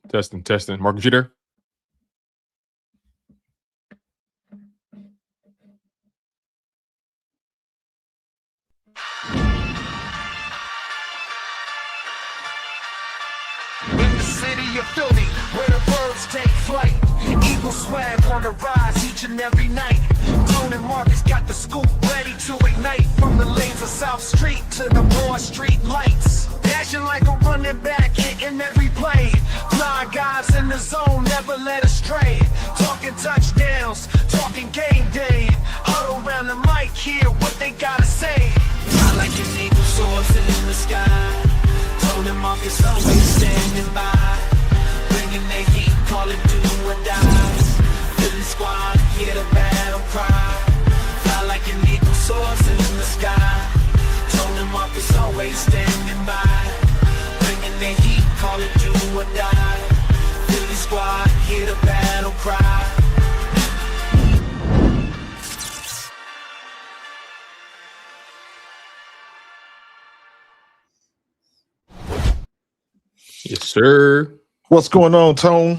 Testing. Marcus, you there? In the city of Philly, where the birds take flight, Eagle swag on the rise each and every night. Tone and Marcus got the scoop ready to ignite. From the lanes of South Street to the Broad Street lights, dashing like a running back, hitting every play. Flying guys in the zone, never led astray. Talking touchdowns, talking game day. All around the mic, hear what they gotta say. I like an eagle soaring in the sky. Tone and Marcus always standing by, bringing the heat, call it do or die. Philly squad, hear the battle cry. Fly like an eagle soaring in the sky. Tone and Marcus always standing by, bringing the heat, call it do or die. Philly squad, hear the battle cry. Yes, sir. What's going on, Tone?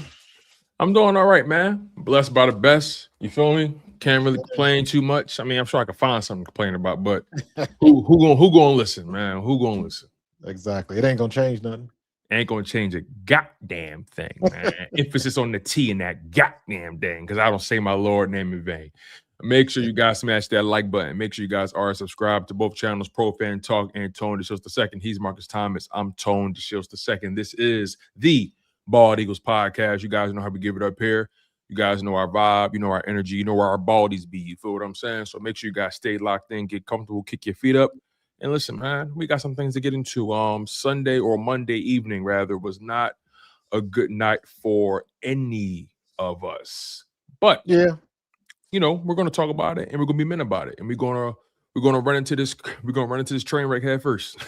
I'm doing all right, man. Blessed by the best. You feel me? Can't really complain too much. I mean, I'm sure I can find something to complain about, but who gonna listen, man? Who gonna listen? Exactly. It ain't gonna change nothing. Ain't gonna change a goddamn thing, man. Emphasis on the T in that goddamn thing, because I don't say my Lord name in vain. Make sure you guys smash that like button. Make sure you guys are subscribed to both channels, Pro Fan Talk and Tone DeShields II. He's Marcus Thomas. I'm Tone DeShields II. This is the Bald Eagles podcast. You guys know how we give it up here. You guys know our vibe. You know our energy. You know where our baldies be. You feel what I'm saying? So make sure you guys stay locked in, get comfortable, kick your feet up. And listen, man, we got some things to get into. Sunday or Monday evening, rather, was not a good night for any of us. But yeah, you know, we're going to talk about it, and we're going to be men about it, and we're going to run into this. We're going to run into this train wreck head first.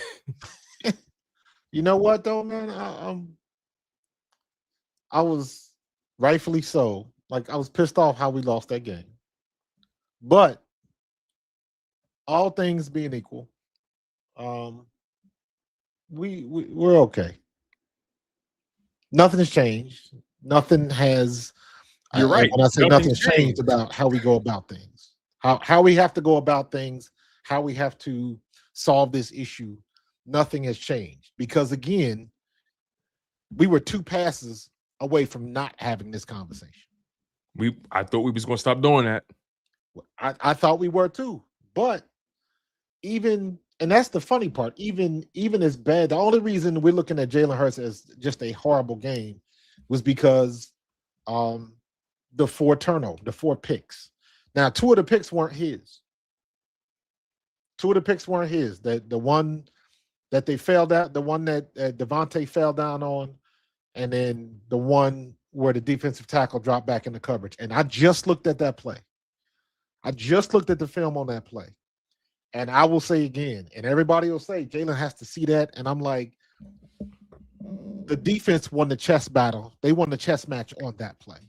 You know what though, man? I was rightfully so. Like, I was pissed off how we lost that game, but all things being equal, we're okay. Nothing has changed. Nothing has. You're right. When I say nothing's changed about how we go about things, how we have to go about things, how we have to solve this issue, nothing has changed. Because again, we were 2 passes away from not having this conversation. I thought we was going to stop doing that. I thought we were too. But even, and that's the funny part, even as bad, the only reason we're looking at Jalen Hurts as just a horrible game was because the 4 picks. Now, 2 of the picks weren't his. 2 of the picks weren't his. The one that they failed out, the one that Devontae fell down on, and then the one where the defensive tackle dropped back in the coverage. And I just looked at that play. I just looked at the film on that play. And I will say again, and everybody will say, Jalen has to see that. And I'm like, the defense won the chess battle. They won the chess match on that play.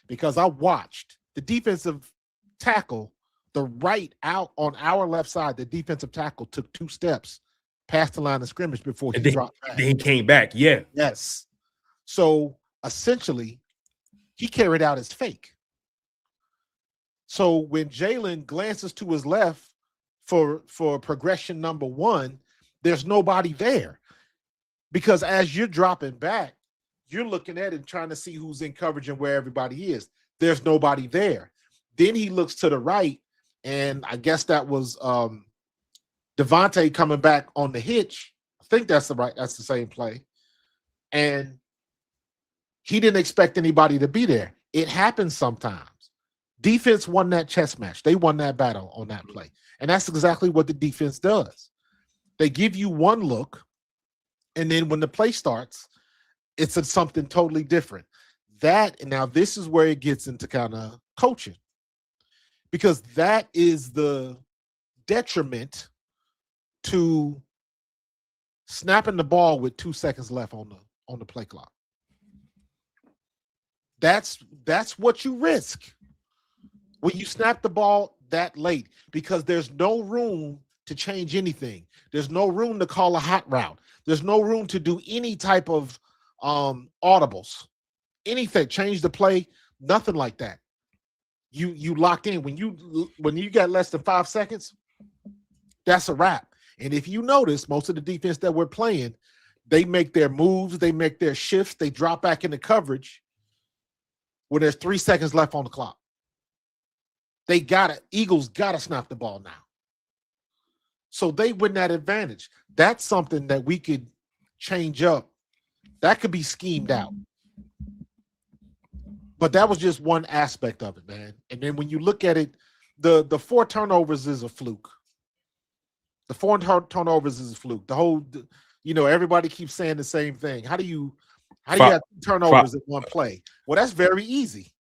Because I watched the defensive tackle, the right out on our left side, the defensive tackle took 2 steps past the line of scrimmage before he dropped back. Then he came back, yeah. Yes. So essentially, he carried out his fake. So when Jalen glances to his left for progression number 1, there's nobody there. Because as you're dropping back, you're looking at it trying to see who's in coverage and where everybody is. There's nobody there. Then he looks to the right, and I guess that was Devontae coming back on the hitch. I think that's the same play. And he didn't expect anybody to be there. It happens sometimes. Defense won that chess match. They won that battle on that play. And that's exactly what the defense does. They give you one look, and then when the play starts, it's something totally different. Now this is where it gets into kind of coaching, because that is the detriment to snapping the ball with 2 seconds left on the play clock. That's what you risk when you snap the ball that late, because there's no room to change anything. There's no room to call a hot route. There's no room to do any type of audibles, anything, change the play, nothing like that. You locked in. When you got less than 5 seconds, that's a wrap. And if you notice, most of the defense that we're playing, they make their moves, they make their shifts, they drop back into coverage when there's 3 seconds left on the clock. Eagles gotta snap the ball now. So they win that advantage. That's something that we could change up. That could be schemed out. But that was just one aspect of it, man. And then when you look at it, the 4 turnovers is a fluke. The 4 turnovers is a fluke. The whole, everybody keeps saying the same thing. How do you have turnovers in one play? Well, that's very easy.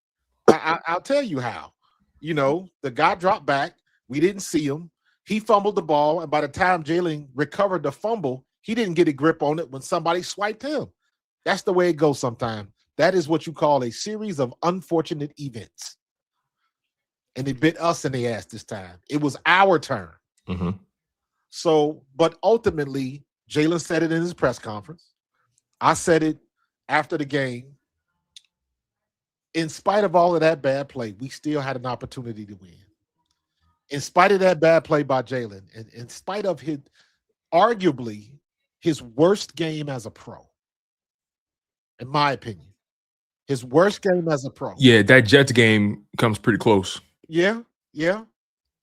I'll tell you how. The guy dropped back. We didn't see him. He fumbled the ball, and by the time Jalen recovered the fumble, he didn't get a grip on it when somebody swiped him. That's the way it goes sometimes. That is what you call a series of unfortunate events. And it bit us in the ass this time. It was our turn. Mm-hmm. So, but ultimately, Jalen said it in his press conference. I said it after the game. In spite of all of that bad play, we still had an opportunity to win. In spite of that bad play by Jalen, and in spite of arguably his worst game as a pro, in my opinion, his worst game as a pro. Yeah, that Jets game comes pretty close. Yeah.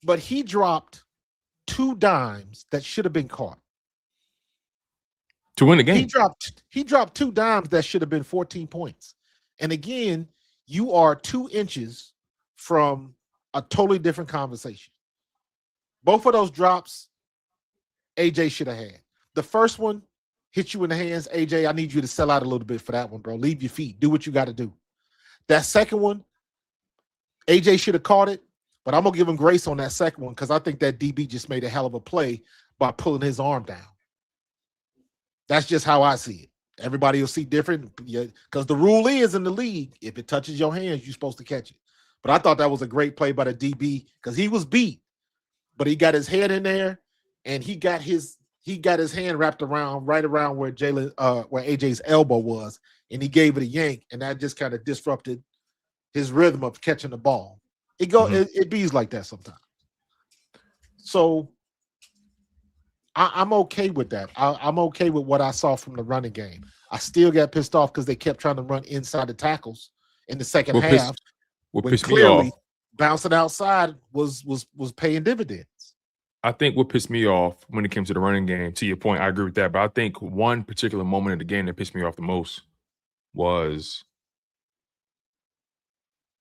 But he dropped 2 dimes that should have been caught to win the game. He dropped 2 dimes that should have been 14 points. And again, you are 2 inches from a totally different conversation. Both of those drops, AJ should have had. The first one hit you in the hands. AJ, I need you to sell out a little bit for that one, bro. Leave your feet. Do what you got to do. That second one, AJ should have caught it, but I'm going to give him grace on that second one because I think that DB just made a hell of a play by pulling his arm down. That's just how I see it. Everybody will see different because the rule is in the league, if it touches your hands, you're supposed to catch it. But I thought that was a great play by the DB because he was beat, but he got his head in there and he got his hand wrapped right around where where AJ's elbow was, and he gave it a yank, and that just kind of disrupted his rhythm of catching the ball. It bees like that sometimes. So I'm okay with that. I'm okay with what I saw from the running game. I still got pissed off because they kept trying to run inside the tackles in the second half. What when pissed me off, bouncing outside was paying dividends. I think what pissed me off when it came to the running game, to your point, I agree with that. But I think one particular moment in the game that pissed me off the most was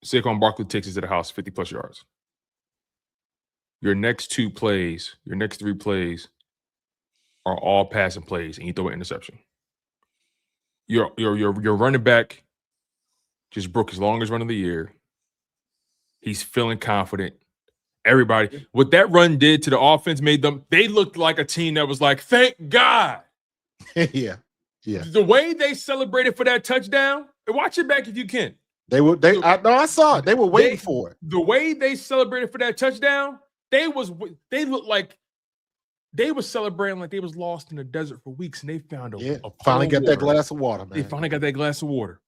Saquon Barkley takes us to the house 50-plus yards. Your next 3 plays are all passing plays, and you throw an interception. Your running back just broke his longest run of the year. He's feeling confident. Everybody, what that run did to the offense they looked like a team that was like, thank God. Yeah. The way they celebrated for that touchdown, and watch it back if you can. I saw it. They were waiting for it. The way they celebrated for that touchdown, they looked like they were celebrating like they was lost in the desert for weeks, and they found a finally got that glass of water, man. They finally got that glass of water.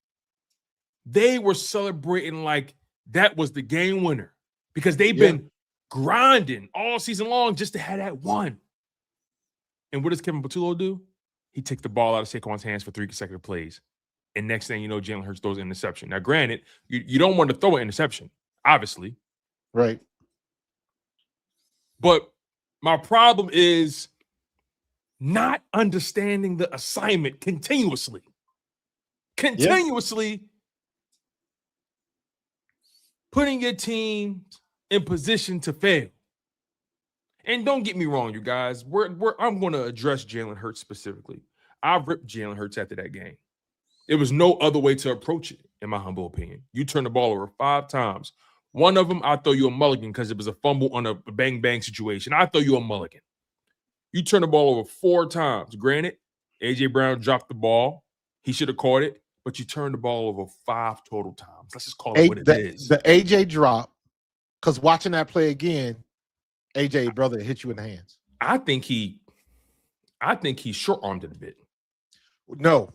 They were celebrating like that was the game winner because they've been grinding all season long just to have that one. And what does Kevin Patullo do? He takes the ball out of Saquon's hands for 3 consecutive plays. And next thing you know, Jalen Hurts throws an interception. Now, granted, you don't want to throw an interception, obviously. Right. But my problem is not understanding the assignment continuously. Putting your team in position to fail. And don't get me wrong, you guys. I'm going to address Jalen Hurts specifically. I ripped Jalen Hurts after that game. There was no other way to approach it, in my humble opinion. You turned the ball over 5 times. One of them, I throw you a mulligan because it was a fumble on a bang-bang situation. I throw you a mulligan. You turned the ball over 4 times. Granted, A.J. Brown dropped the ball. He should have caught it, but you turned the ball over 5 total times. Let's just call it what it is. The A.J. drop, because watching that play again, A.J. brother hit you in the hands. I think he short-armed it a bit. No.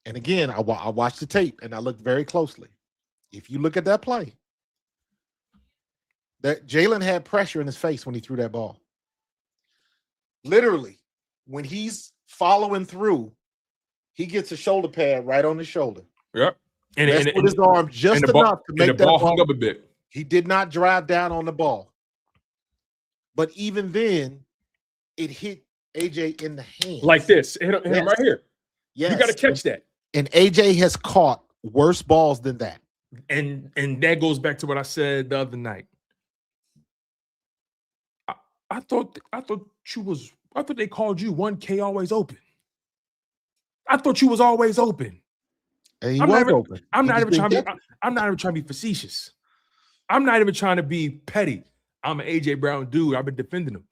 And again, I watched the tape and I looked very closely. If you look at that play, that Jalen had pressure in his face when he threw that ball. Literally, when he's following through, he gets a shoulder pad right on his shoulder. Yep. And with his arm just enough to make that ball hung up a bit. He did not drive down on the ball. But even then, it hit AJ in the hand. Like this. It hit him right here. Yes. You got to catch that. And AJ has caught worse balls than that. And that goes back to what I said the other night. I thought they called you 1K always open. I thought you was always open. And he was open. I'm not even trying to be facetious. I'm not even trying to be petty. I'm an AJ Brown dude. I've been defending him.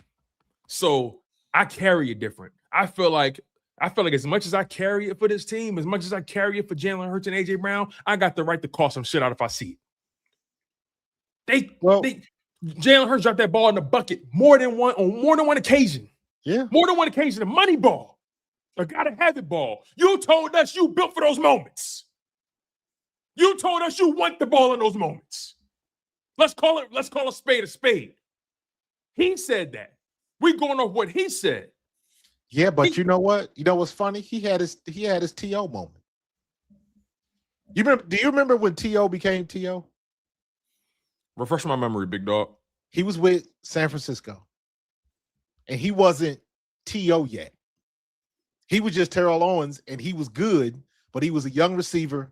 So I carry it different. I feel like as much as I carry it for this team, as much as I carry it for Jalen Hurts and AJ Brown, I got the right to call some shit out if I see it. Jalen Hurts dropped that ball in the bucket more than one occasion. Yeah. More than one occasion. A money ball. A gotta have it ball. You told us you built for those moments. You told us you want the ball in those moments. Let's call a spade a spade. He said that. We going off what he said. Yeah, but you know what? You know what's funny? He had his T.O. moment. Do you remember when T.O. became T.O.? Refresh my memory, big dog. He was with San Francisco. And he wasn't T.O. yet. He was just Terrell Owens, and he was good, but he was a young receiver.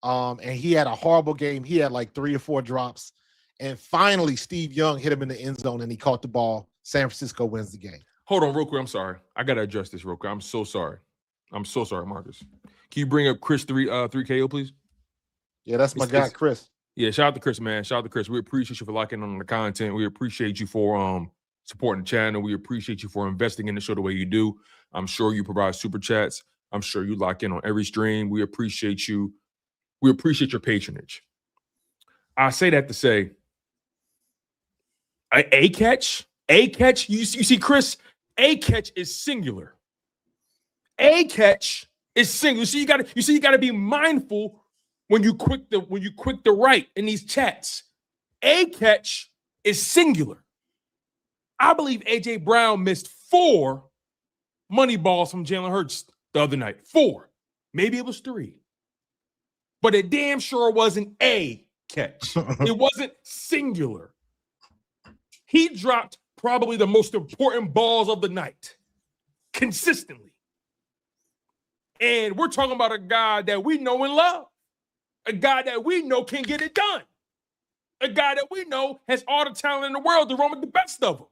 And he had a horrible game. He had like 3 or 4 drops. And finally, Steve Young hit him in the end zone, and he caught the ball. San Francisco wins the game. Hold on real quick. I'm sorry. I got to adjust this real quick. I'm so sorry. Marcus. Can you bring up Chris 3KO, please? Yeah, that's my guy, Chris. Yeah, shout out to Chris, man. Shout out to Chris. We appreciate you for liking on the content. We appreciate you for supporting the channel. We appreciate you for investing in the show the way you do. I'm sure you provide super chats. I'm sure you lock in on every stream. We appreciate you. We appreciate your patronage. I say that to say, a catch. You see, Chris, a catch is singular. A catch is singular. You got to be mindful when you quick the right in these chats. A catch is singular. I believe AJ Brown missed 4 money balls from Jalen Hurts the other night. 4. Maybe it was 3. But it damn sure wasn't a catch. It wasn't singular. He dropped probably the most important balls of the night consistently. And we're talking about a guy that we know and love. A guy that we know can get it done. A guy that we know has all the talent in the world to run with the best of them.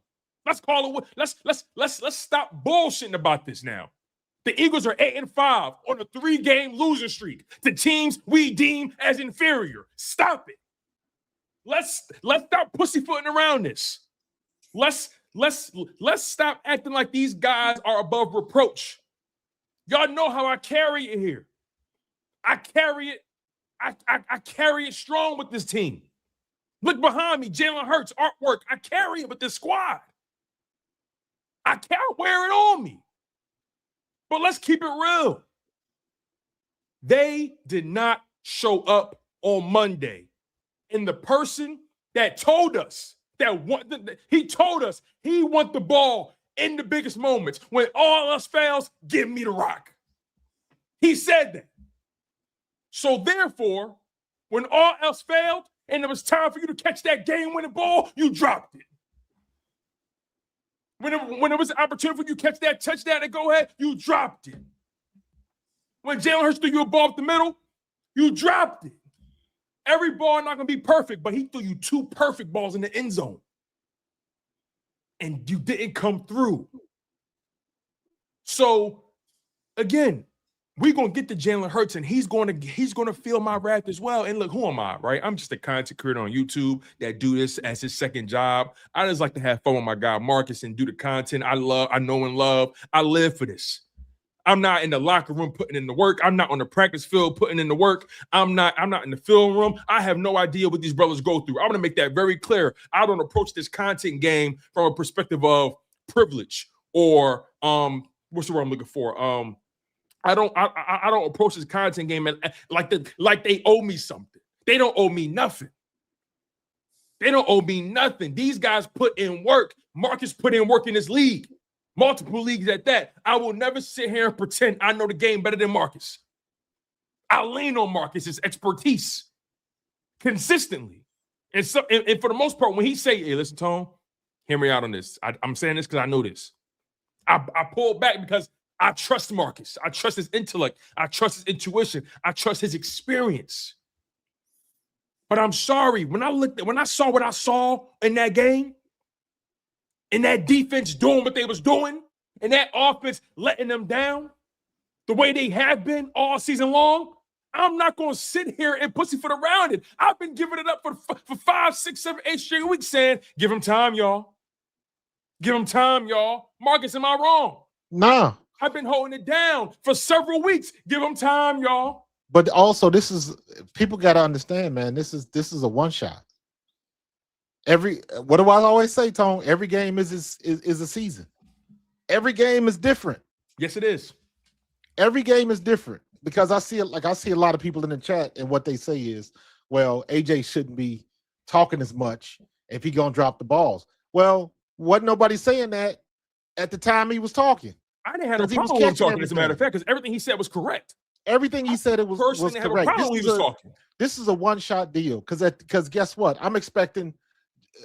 Let's call it. Let's stop bullshitting about this now. The Eagles are 8-5 on a 3-game losing streak to teams we deem as inferior. Stop it. Let's stop pussyfooting around this. Let's stop acting like these guys are above reproach. Y'all know how I carry it here. I carry it. I carry it strong with this team. Look behind me, Jalen Hurts artwork. I carry it with this squad. I can't wear it on me. But let's keep it real. They did not show up on Monday. And the person that told us he told us he want the ball in the biggest moments. When all else fails, give me the rock. He said that. So therefore, when all else failed and it was time for you to catch that game-winning ball, you dropped it. When it was an opportunity for you to catch that touchdown and go ahead, you dropped it. When Jalen Hurts threw you a ball up the middle, you dropped it. Every ball not going to be perfect, but he threw you 2 perfect balls in the end zone. And you didn't come through. So, again, we're going to get to Jalen Hurts, and he's going to feel my wrath as well. And look, who am I, right? I'm just a content creator on YouTube that do this as his second job. I just like to have fun with my guy Marcus and do the content I know and love. I live for this. I'm not in the locker room putting in the work. I'm not on the practice field putting in the work. I'm not in the film room. I have no idea what these brothers go through. I'm going to make that very clear. I don't approach this content game from a perspective of privilege or what's the word I'm looking for? I don't approach this content game like they owe me something. They don't owe me nothing. They don't owe me nothing. These guys put in work. Marcus put in work in this league. Multiple leagues at that. I will never sit here and pretend I know the game better than Marcus. I lean on Marcus's expertise consistently. And so, and for the most part, when he say, hey, listen, Tone, hear me out on this. I'm saying this because I know this. I pull back because I trust Marcus. I trust his intellect. I trust his intuition. I trust his experience. But I'm sorry, when I saw what I saw in that game, and that defense doing what they was doing, and that offense letting them down the way they have been all season long, I'm not going to sit here and pussyfoot around it. I've been giving it up for 5, 6, 7, 8 straight weeks saying, give him time, y'all. Give him time, y'all. Marcus, am I wrong? Nah. I've been holding it down for several weeks. Give him time, y'all. But also, people got to understand, man, this is a one shot. What do I always say, Tone? Every game is a season. Every game is different. Yes, it is. Every game is different because I see a lot of people in the chat, and what they say is, well, AJ shouldn't be talking as much if he gonna drop the balls. Well, wasn't nobody saying that at the time he was talking. I didn't have no problem with him talking, as a matter of fact, because everything he said was correct. Everything he said was correct. This is a one-shot deal because guess what? I'm expecting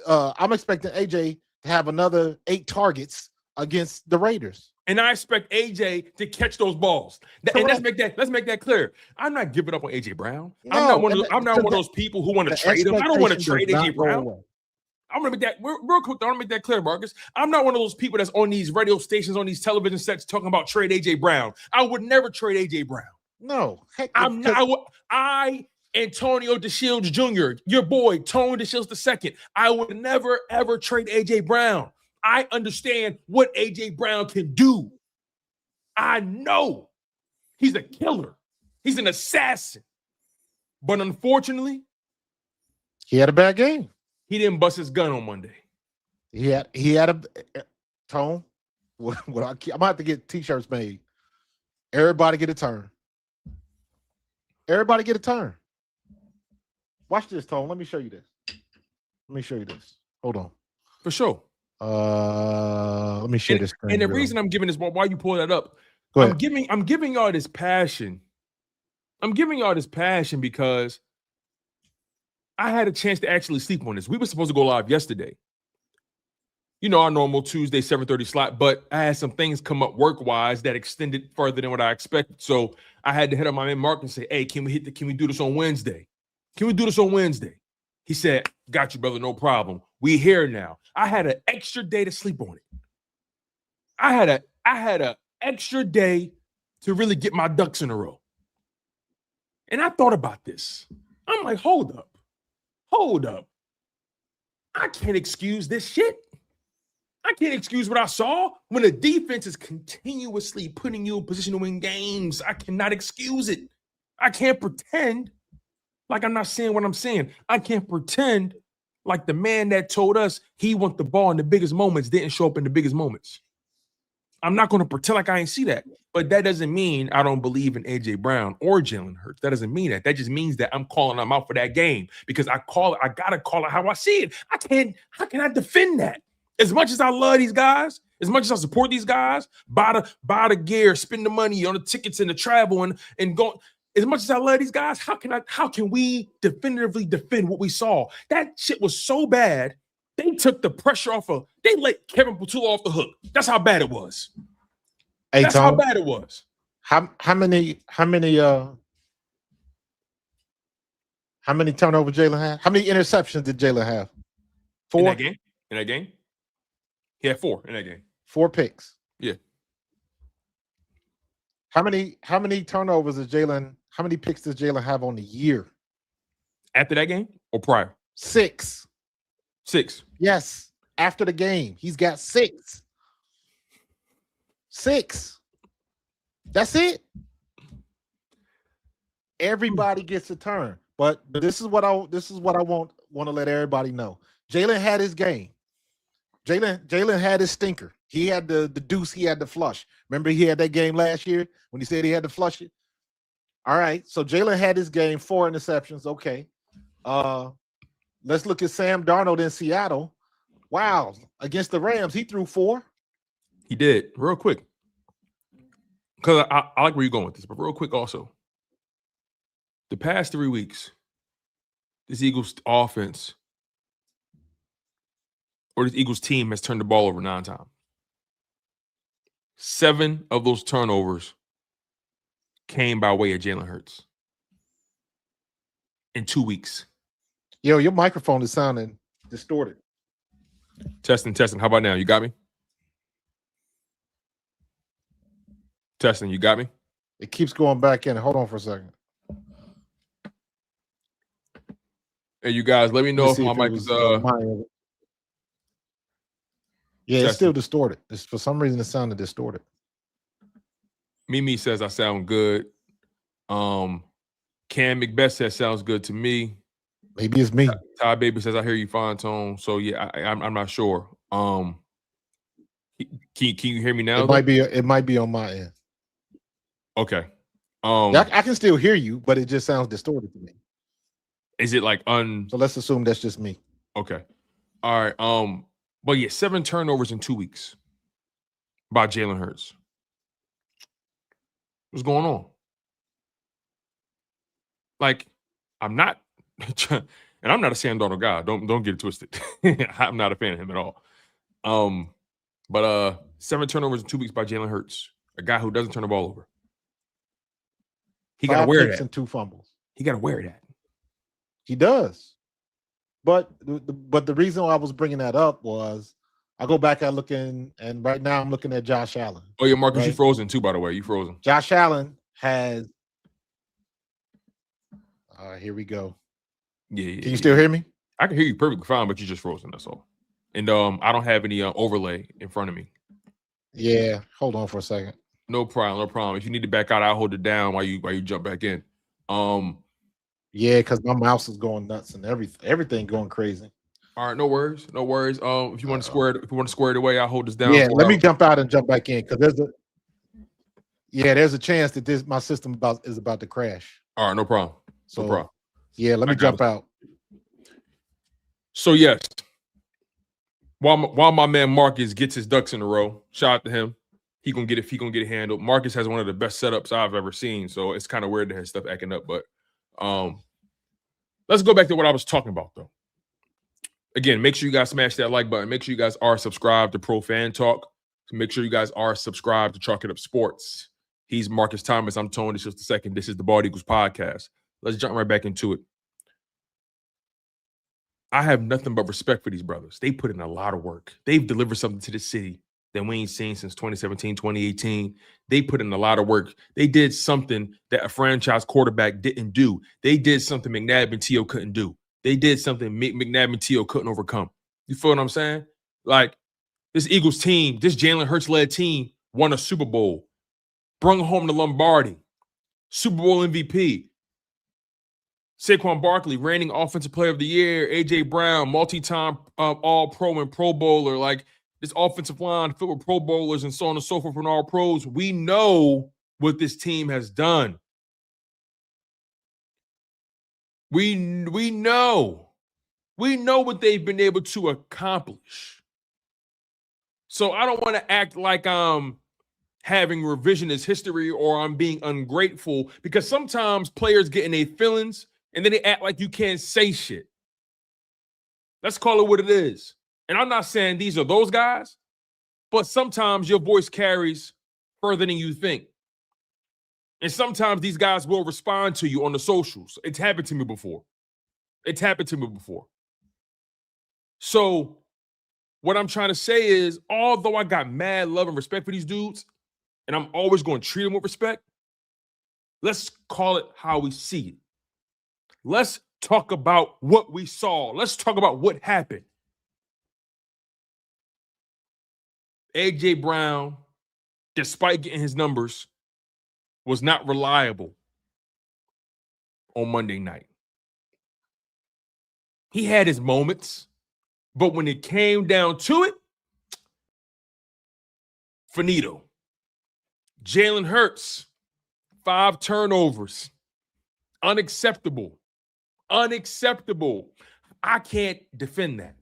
AJ to have another 8 targets against the Raiders. And I expect AJ to catch those balls. And let's make that clear. I'm not giving up on AJ Brown. No, I'm not one of those people who want to trade him. I don't want to trade AJ Brown. I'm gonna make that real quick. I want to make that clear, Marcus. I'm not one of those people that's on these radio stations, on these television sets, talking about trade AJ Brown. I would never trade AJ Brown. No, I'm not. Antonio DeShields Jr., your boy, Tony DeShields II. I would never, ever trade A.J. Brown. I understand what A.J. Brown can do. I know he's a killer. He's an assassin. But unfortunately, he had a bad game. He didn't bust his gun on Monday. He had a Tone. I'm going to have to get T-shirts made. Everybody get a turn. Everybody get a turn. Watch this, Tone. Let me show you this. Hold on. For sure. Let me share this. And the reason I'm giving this, why you pull that up, I'm giving y'all this passion. I'm giving y'all this passion because I had a chance to actually sleep on this. We were supposed to go live yesterday. You know, our normal Tuesday 7:30 slot, but I had some things come up work-wise that extended further than what I expected. So I had to hit up my man Mark and say, hey, can we do this on Wednesday? Can we do this on Wednesday? He said, got you, brother, no problem. We here now. I had an extra day to sleep on it. I had an extra day to really get my ducks in a row. And I thought about this. I'm like, hold up. I can't excuse this shit. I can't excuse what I saw when the defense is continuously putting you in position to win games. I cannot excuse it. I can't pretend like I'm not saying what I'm saying. I can't pretend like the man that told us he wants the ball in the biggest moments didn't show up in the biggest moments. I'm not going to pretend like I ain't see that. But that doesn't mean I don't believe in A.J. Brown or Jalen Hurts. That doesn't mean that. That just means that I'm calling them out for that game because I got to call it how I see it. How can I defend that? As much as I love these guys, as much as I support these guys, buy the gear, spend the money on the tickets and the travel and go. As much as I love these guys, how can we definitively defend what we saw? That shit was so bad. They took the pressure they let Kevin Patula off the hook. That's how bad it was. Hey, That's Tom, how bad it was. How many turnovers Jalen had? How many interceptions did Jalen have? 4 in that game. He had 4 in that game. 4 picks. Yeah. How many turnovers is Jalen? How many picks does Jalen have on the year? After that game or prior? 6. 6. Yes. After the game, he's got 6. 6. That's it. Everybody gets a turn. But this is what I want to let everybody know. Jalen had his game. Jalen had his stinker. He had the deuce. He had to flush. Remember, he had that game last year when he said he had to flush it. All right. So Jalen had his game, 4 interceptions. Okay. Let's look at Sam Darnold in Seattle. Wow. Against the Rams, he threw 4. He did. Real quick. Because I like where you're going with this, but real quick also. The past 3 weeks, this Eagles offense or this Eagles team has turned the ball over 9 times. 7 of those turnovers came by way of Jalen Hurts in 2 weeks. Yo, your microphone is sounding distorted. Testing. How about now? You got me? Testing, you got me? It keeps going back in. Hold on for a second. Hey, you guys, let me know if my mic is yeah, it's still distorted. For some reason, it sounded distorted. Mimi says I sound good. Cam McBeth says sounds good to me. Maybe it's me. Ty Baby says I hear you fine tone. So yeah, I'm not sure. Can you hear me now? It might be on my end. Okay. I can still hear you, but it just sounds distorted to me. Is it like So let's assume that's just me. Okay. All right. But yeah, 7 turnovers in 2 weeks by Jalen Hurts. What's going on? Like, I'm not, and I'm not a Sam Darnold guy. Don't get it twisted. I'm not a fan of him at all. But 7 turnovers in 2 weeks by Jalen Hurts, a guy who doesn't turn the ball over. He got to wear that. And 2 fumbles. He got to wear that. He does. But the reason I was bringing that up was I go back and looking, and right now I'm looking at Josh Allen. Oh yeah, Marcus, right? you frozen too, by the way. You frozen. Josh Allen has. Here we go. Yeah. Can you still hear me? I can hear you perfectly fine, but you're just frozen. That's all. And I don't have any overlay in front of me. Yeah, hold on for a second. No problem. If you need to back out, I'll hold it down while you jump back in. Yeah, because my mouse is going nuts and everything going crazy. All right, no worries. If you want to square it away, I'll hold this down. Yeah, let me jump out and jump back in because there's a chance that my system is about to crash. All right, no problem. Yeah, let me jump out. So yes, while my man Marcus gets his ducks in a row, shout out to him. He gonna get it handled. Marcus has one of the best setups I've ever seen, so it's kind of weird to have stuff acting up. But let's go back to what I was talking about, though. Again, make sure you guys smash that like button. Make sure you guys are subscribed to Pro Fan Talk. Make sure you guys are subscribed to Chalk It Up Sports. He's Marcus Thomas. I'm Tony. This is the second. This is the Bald Eagles podcast. Let's jump right back into it. I have nothing but respect for these brothers. They put in a lot of work. They've delivered something to the city that we ain't seen since 2017, 2018. They put in a lot of work. They did something that a franchise quarterback didn't do. They did something McNabb and T.O. couldn't do. They did something McNabb and T.O. couldn't overcome. You feel what I'm saying? Like, this Eagles team, this Jalen Hurts-led team won a Super Bowl, brung home the Lombardi, Super Bowl MVP. Saquon Barkley, reigning Offensive Player of the Year. A.J. Brown, multi-time All-Pro and Pro Bowler. Like, this offensive line filled with Pro Bowlers and so on and so forth and all pros. We know what this team has done. We know what they've been able to accomplish. So I don't want to act like I'm having revisionist history or I'm being ungrateful, because sometimes players get in their feelings and then they act like you can't say shit. Let's call it what it is. And I'm not saying these are those guys, but sometimes your voice carries further than you think. And sometimes these guys will respond to you on the socials. It's happened to me before. So what I'm trying to say is, although I got mad love and respect for these dudes, and I'm always going to treat them with respect, let's call it how we see it. Let's talk about what we saw. Let's talk about what happened. A.J. Brown, despite getting his numbers, was not reliable on Monday night. He had his moments, but when it came down to it, finito. Jalen Hurts, 5 turnovers. Unacceptable. Unacceptable. I can't defend that.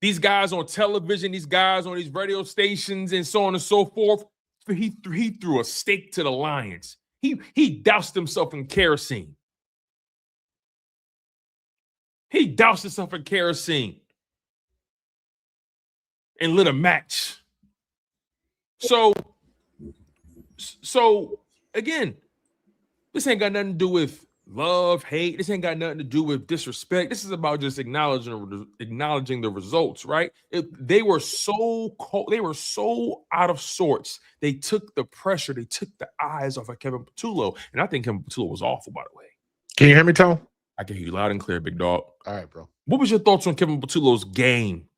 These guys on television, these guys on these radio stations and so on and so forth, he threw a steak to the lions. He doused himself in kerosene. He doused himself in kerosene and lit a match. So again, this ain't got nothing to do with love, hate. This ain't got nothing to do with disrespect. This is about just acknowledging the results, right? They were so cold. They were so out of sorts. They took the pressure. They took the eyes off of Kevin Patullo. And I think Kevin Patullo was awful, by the way. Can you hear me, Tone? I can hear you loud and clear, big dog. All right, bro. What was your thoughts on Kevin Patullo's game?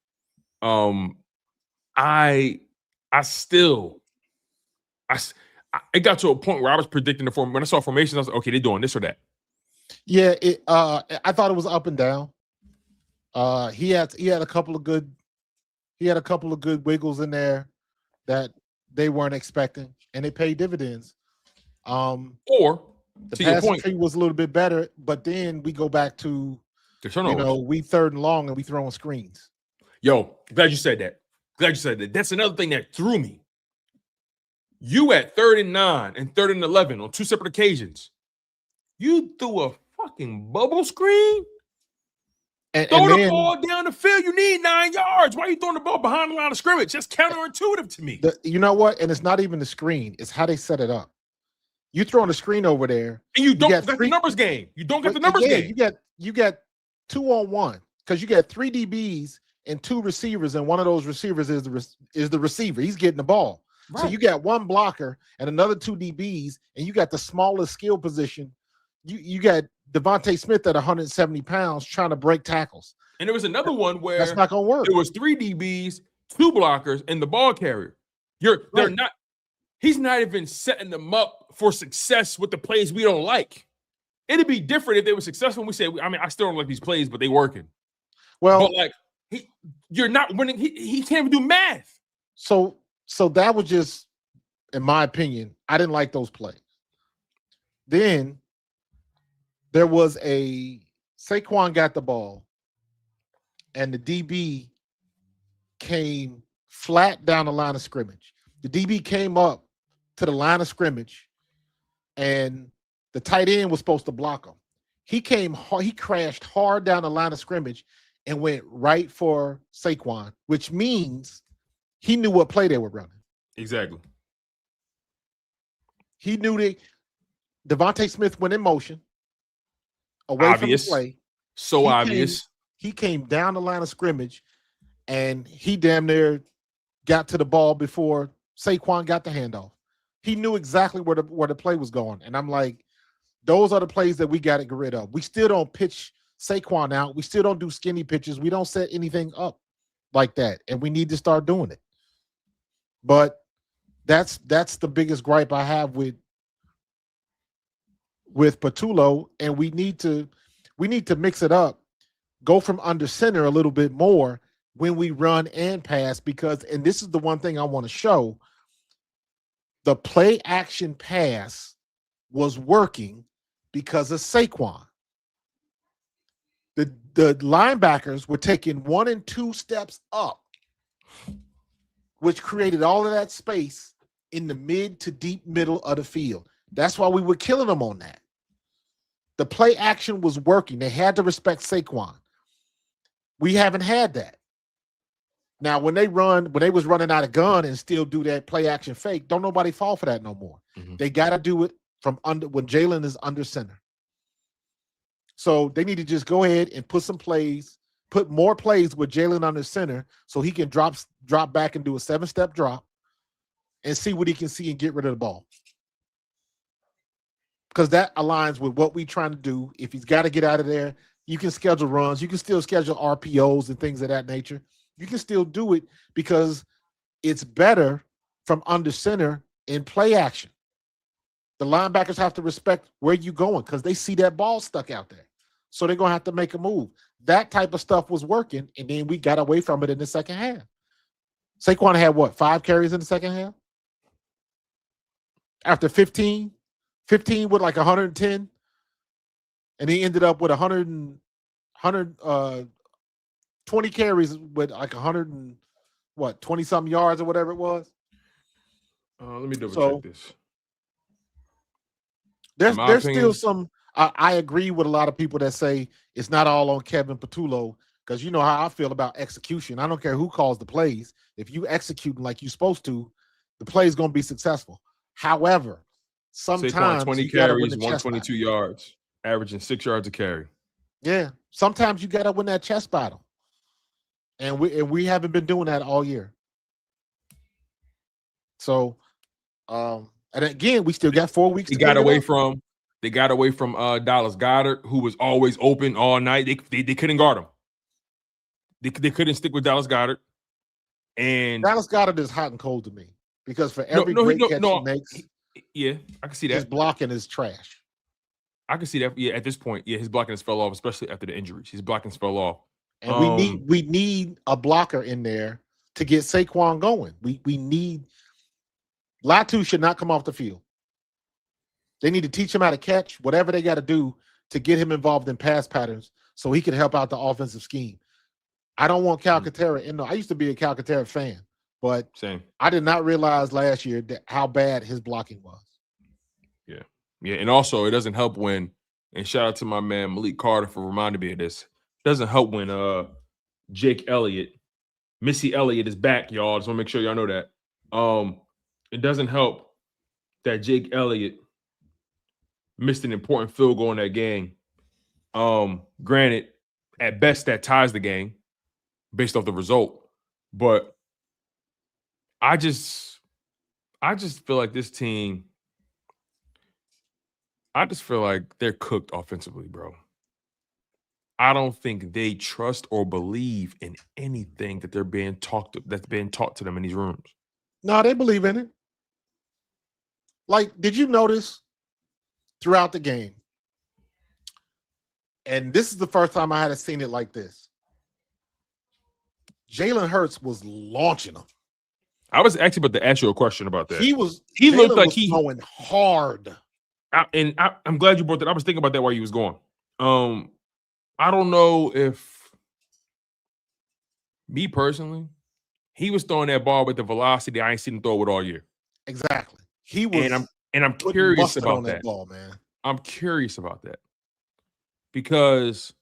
It got to a point where I was predicting the form. When I saw formations, I was like, okay, they're doing this or that. Yeah, I thought it was up and down. He had a couple of good wiggles in there that they weren't expecting, and they paid dividends. Or the passing tree was a little bit better, but then we go back to we 3rd and long and we throwing screens. Yo, glad you said that. That's another thing that threw me. You at 3rd and 9 and 3rd and 11 on 2 separate occasions. You threw a fucking bubble screen. Throw the ball down the field. You need 9 yards. Why are you throwing the ball behind the line of scrimmage? That's counterintuitive to me. You know what? And it's not even the screen. It's how they set it up. You throwing the screen over there. And you don't get the numbers game. You don't get the numbers game. You get 2-on-1 because you got 3 DBs and 2 receivers, and one of those receivers is the receiver. He's getting the ball. Right. So you got 1 blocker and another 2 DBs, and you got the smallest skill position. You got Devontae Smith at 170 pounds trying to break tackles. And there was another one where that's not gonna work. It was 3 DBs, 2 blockers, and the ball carrier. They're not. He's not even setting them up for success with the plays we don't like. It'd be different if they were successful. And we say, I still don't like these plays, but they working. Well, but you're not winning. He can't even do math. So that was just, in my opinion, I didn't like those plays. Then there was Saquon got the ball, and the DB came flat down the line of scrimmage. The DB came up to the line of scrimmage, and the tight end was supposed to block him. He crashed hard down the line of scrimmage and went right for Saquon, which means he knew what play they were running. Exactly. He knew Devontae Smith went in motion away from the play. So obvious. He came down the line of scrimmage, and he damn near got to the ball before Saquon got the handoff. He knew exactly where the play was going. And I'm like, those are the plays that we got to get rid of. We still don't pitch Saquon out. We still don't do skinny pitches. We don't set anything up like that. And we need to start doing it. But that's the biggest gripe I have with Patullo. And we need to mix it up, go from under center a little bit more when we run and pass, because, and this is the one thing I want to show, the play action pass was working because of Saquon. The linebackers were taking 1 and 2 steps up, which created all of that space in the mid to deep middle of the field. That's why we were killing them on that. The play action was working. They had to respect Saquon. We haven't had that. Now, when they was running out of gun and still do that play action fake, don't nobody fall for that no more. Mm-hmm. They got to do it from under when Jalen is under center. So they need to just go ahead and put more plays with Jalen under center so he can drop back and do a 7-step drop and see what he can see and get rid of the ball. Because that aligns with what we're trying to do. If he's got to get out of there, you can schedule runs. You can still schedule RPOs and things of that nature. You can still do it because it's better from under center in play action. The linebackers have to respect where you're going because they see that ball stuck out there. So they're going to have to make a move. That type of stuff was working, and then we got away from it in the second half. Saquon had what, 5 carries in the second half? After 15 with like 110, and he ended up with 120 carries with like 20 something yards or whatever it was. Let me double check this. There's still some. I agree with a lot of people that say it's not all on Kevin Patullo, because you know how I feel about execution. I don't care who calls the plays. If you execute like you're supposed to, the play is going to be successful. However, sometimes 20 carries, 122 yards, averaging 6 yards a carry. Yeah, sometimes you got to win that chest battle, and we haven't been doing that all year. So, and again, we still got 4 weeks. They got away from Dallas Goedert, who was always open all night. They couldn't guard him. They couldn't stick with Dallas Goedert. And Dallas Goedert is hot and cold to me, because for every great catch he makes, yeah, I can see that. His blocking is trash. I can see that. Yeah, at this point, yeah, his blocking has fell off, especially after the injuries. His blocking has fell off. And we need a blocker in there to get Saquon going. We need Latu should not come off the field. They need to teach him how to catch, whatever they got to do to get him involved in pass patterns so he can help out the offensive scheme. I don't want Calcaterra in there. I used to be a Calcaterra fan, but same. I did not realize last year how bad his blocking was. Yeah. Yeah. And also, it doesn't help when, and shout out to my man Malik Carter for reminding me of this. It doesn't help when Jake Elliott, Missy Elliott is back, y'all. Just want to make sure y'all know that. It doesn't help that Jake Elliott missed an important field goal in that game. Granted, at best, that ties the game based off the result. But I just feel like this team, I just feel like they're cooked offensively, bro. I don't think they trust or believe in anything that that's being taught to them in these rooms. No, they believe in it. Like, did you notice throughout the game, and this is the first time I had seen it like this, Jalen Hurts was launching them. I was actually about to ask you a question about that. He Jalen looked like he going hard. I'm glad you brought that. I was thinking about that while you was going. I don't know if me personally, he was throwing that ball with the velocity I ain't seen him throw it all year. Exactly. He was, and I'm curious about that ball, man. I'm curious about that because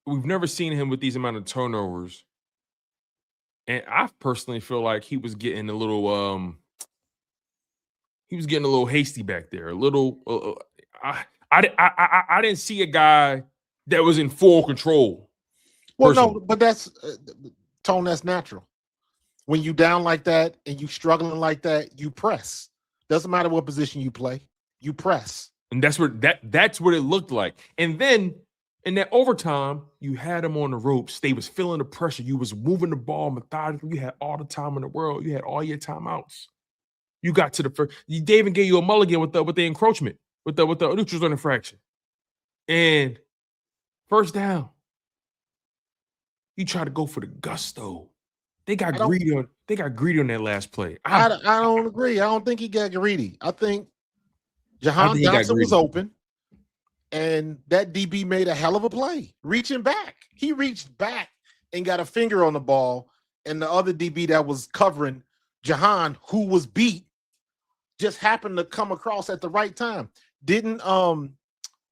we've never seen him with these amount of turnovers, and I personally feel like he was getting a little hasty back there. A little. I didn't see a guy that was in full control. Well, no, but that's Tone. That's natural. When you down like that and you struggling like that, you press. Doesn't matter what position you play, you press. And that's what it looked like. And then in that overtime, you had him on the ropes. They was feeling the pressure. You was moving the ball methodically. You had all the time in the world. You had all your timeouts. You got to the first. They even gave you a mulligan with the encroachment, with the neutral zone infraction. And first down, you try to go for the gusto. They got greedy on that last play. I don't agree. I don't think he got greedy. I think Jahan Johnson was open, and that DB made a hell of a play, reaching back. He reached back and got a finger on the ball, and the other DB that was covering Jahan, who was beat, just happened to come across at the right time. Didn't who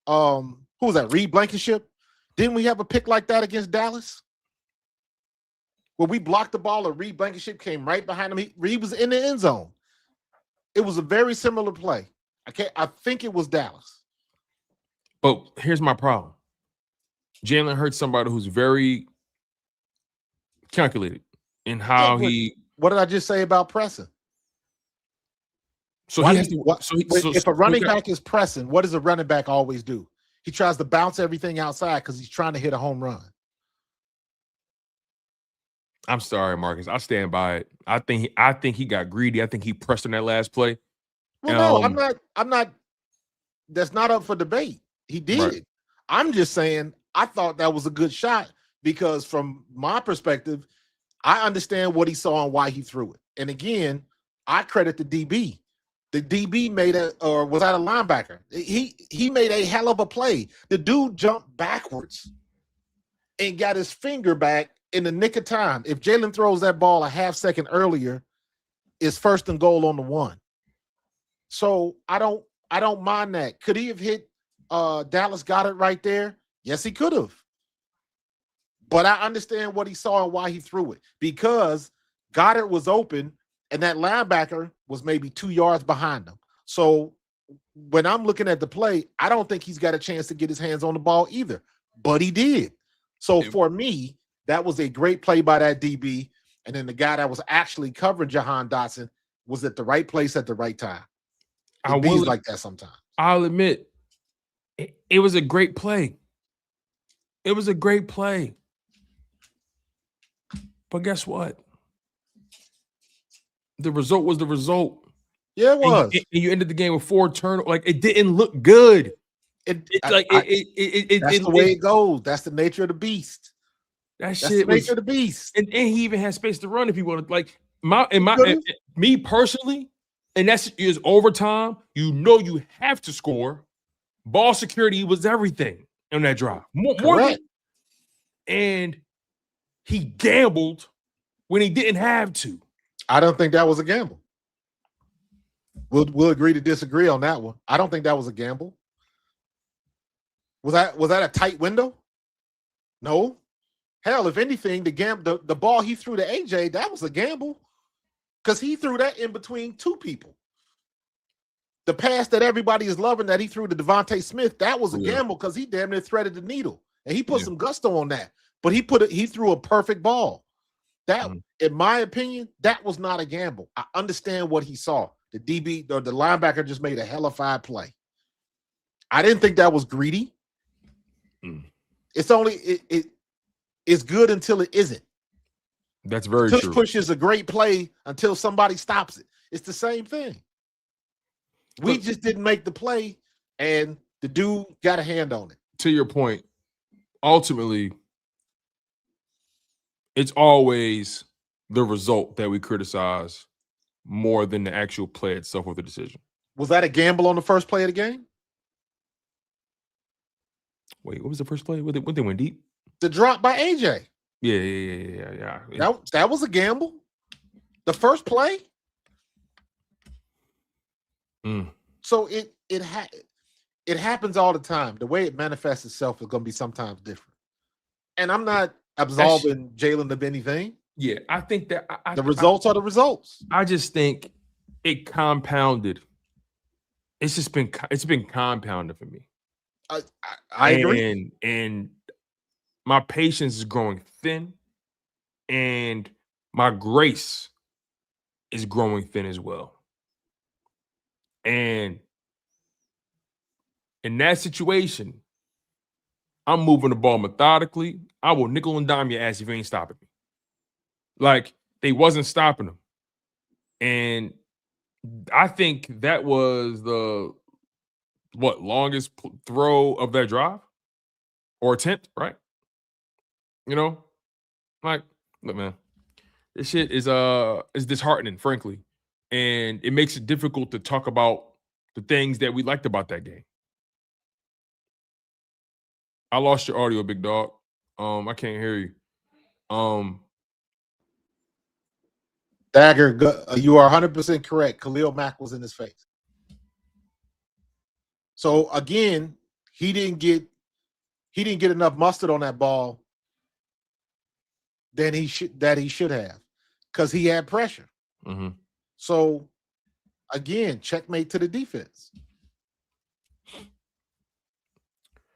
was that? Reed Blankenship? Didn't we have a pick like that against Dallas? Where we blocked the ball and Reed Blankenship came right behind him. He was in the end zone. It was a very similar play. I think it was Dallas. But here's my problem. Jalen Hurts somebody who's very calculated in how What did I just say about pressing? So if a running back is pressing, what does a running back always do? He tries to bounce everything outside because he's trying to hit a home run. I'm sorry, Marcus. I stand by it. I think he got greedy. I think he pressed on that last play. Well, no, I'm not. That's not up for debate. He did. Right. I'm just saying I thought that was a good shot because from my perspective, I understand what he saw and why he threw it. And again, I credit the DB. The DB made was that a linebacker? He made a hell of a play. The dude jumped backwards and got his finger back in the nick of time. If Jalen throws that ball a half second earlier, it's 1st and goal on the 1. So I don't mind that. Could he have hit Dallas Goedert right there? Yes, he could have. But I understand what he saw and why he threw it, because Goddard was open and that linebacker was maybe 2 yards behind him. So when I'm looking at the play, I don't think he's got a chance to get his hands on the ball either, but he did. So for me, that was a great play by that DB. And then the guy that was actually covering Jahan Dotson was at the right place at the right time. It be like that sometimes. I'll admit, it was a great play. It was a great play. But guess what? The result was the result. Yeah, it was. And you ended the game with 4 turnovers. Like, it didn't look good. That's the way it goes. That's the nature of the beast. That's the nature of the beast. And he even had space to run if he wanted. Like me personally, and is overtime. You know you have to score. Ball security was everything on that drive. More and he gambled when he didn't have to. I don't think that was a gamble. We'll agree to disagree on that one. I don't think that was a gamble. Was that a tight window? No. Hell, if anything, the ball he threw to AJ, that was a gamble, because he threw that in between 2 people. The pass that everybody is loving that he threw to Devontae Smith, that was a gamble, because he damn near threaded the needle, and he put some gusto on that. But he threw a perfect ball. That, in my opinion, that was not a gamble. I understand what he saw. The DB or the linebacker just made a hellified play. I didn't think that was greedy. It's only it's good until it isn't. That's very true. Push is a great play until somebody stops it. It's the same thing. We just didn't make the play, and the dude got a hand on it. To your point, ultimately, it's always the result that we criticize more than the actual play itself or the decision. Was that a gamble on the first play of the game? Wait, what was the first play? What they went deep? The drop by AJ. Yeah. That was a gamble. The first play. So it happens all the time. The way it manifests itself is going to be sometimes different. And I'm not absolving Jalen of anything. Yeah, I think that the results are the results. I just think it compounded. It's been compounded for me. I agree. And my patience is growing thin, and my grace is growing thin as well. And in that situation, I'm moving the ball methodically. I will nickel and dime your ass if you ain't stopping me. Like, they wasn't stopping him. And I think that was the longest throw of that drive or attempt, right? You know, like, look, man, this shit is disheartening, frankly, and it makes it difficult to talk about the things that we liked about that game. I lost your audio, big dog. I can't hear you. Dagger, you are 100% correct. Khalil Mack was in his face. So again, he didn't get enough mustard on that ball than he should have, because he had pressure. So again, checkmate to the defense.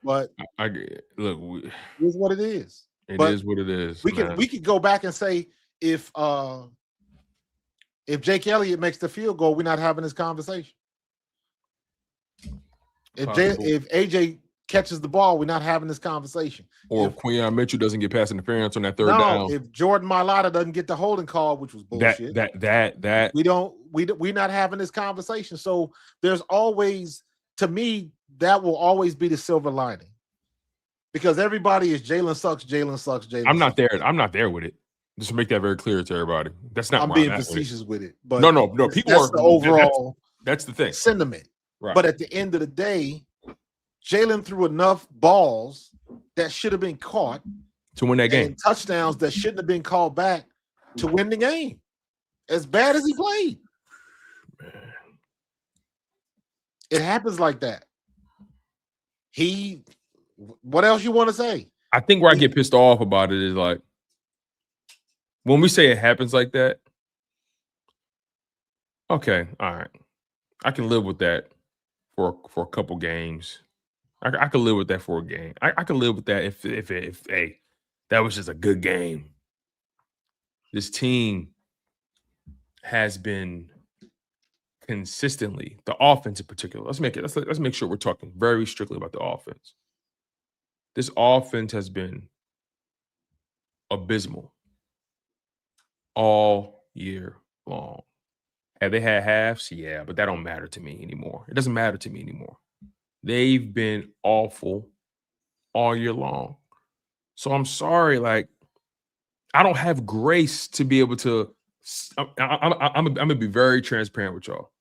But look, here's what it is. It is what it is. We could go back and say if Jake Elliott makes the field goal, we're not having this conversation. If AJ catches the ball, we're not having this conversation. Or if Quinyon Mitchell doesn't get pass interference on that third down. If Jordan Mailata doesn't get the holding call, which was bullshit. We're not having this conversation. So there's always, to me, that will always be the silver lining. Because everybody is Jalen sucks, Jalen sucks, Jalen. I'm not there. I'm not there with it. Just to make that very clear to everybody. That's not. I'm being facetious with it. But no. People that's are the overall. That's the thing. Sentiment. Right. But at the end of the day, Jalen threw enough balls that should have been caught to win that game. And touchdowns that shouldn't have been called back to win the game. As bad as he played. Man. It happens like that. What else you want to say? I think where I get pissed off about it is like when we say it happens like that. Okay, all right. I can live with that for a couple games. I could live with that for a game. I could live with that if hey, that was just a good game. This team has been consistently, the offense in particular. Let's make sure we're talking very strictly about the offense. This offense has been abysmal all year long. Have they had halves? Yeah, but that don't matter to me anymore. It doesn't matter to me anymore. They've been awful all year long. So I'm sorry, like, I don't have grace to be able to. I'm gonna be very transparent with y'all.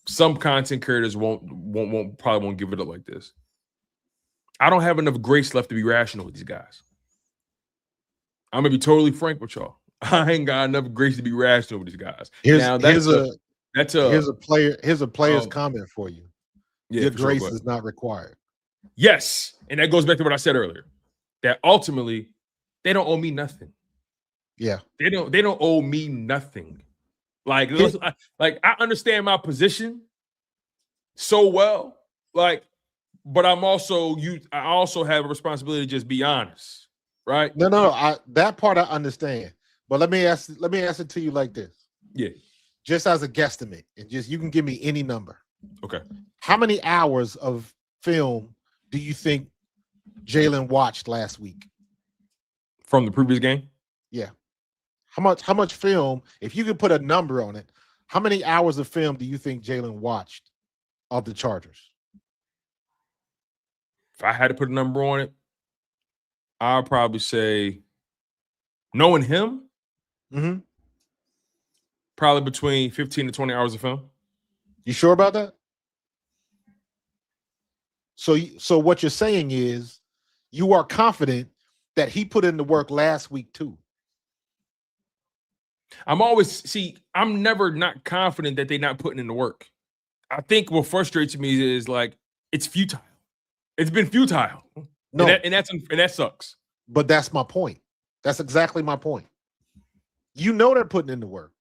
Some content creators probably won't give it up like this. I don't have enough grace left to be rational with these guys. I'm gonna be totally frank with y'all. I ain't got enough grace to be rational with these guys. Here's a player's comment for you. Yeah, your grace is not required. Yes, and that goes back to what I said earlier. That ultimately, they don't owe me nothing. Yeah, they don't owe me nothing. Like I understand my position so well. Like, but I also have a responsibility to just be honest, right? No. That part I understand. But let me ask it to you like this. Yeah. Just as a guesstimate, and you can give me any number. Okay. How many hours of film do you think Jalen watched last week? From the previous game? Yeah. How much film, if you could put a number on it, how many hours of film do you think Jalen watched of the Chargers? If I had to put a number on it, I'd probably say, knowing him, probably between 15 to 20 hours of film. You sure about that? So what you're saying is you are confident that he put in the work last week too. I'm never not confident that they're not putting in the work. I think what frustrates me is like it's futile. It's been futile. No, and that sucks. But that's my point. That's exactly my point. You know they're putting in the work.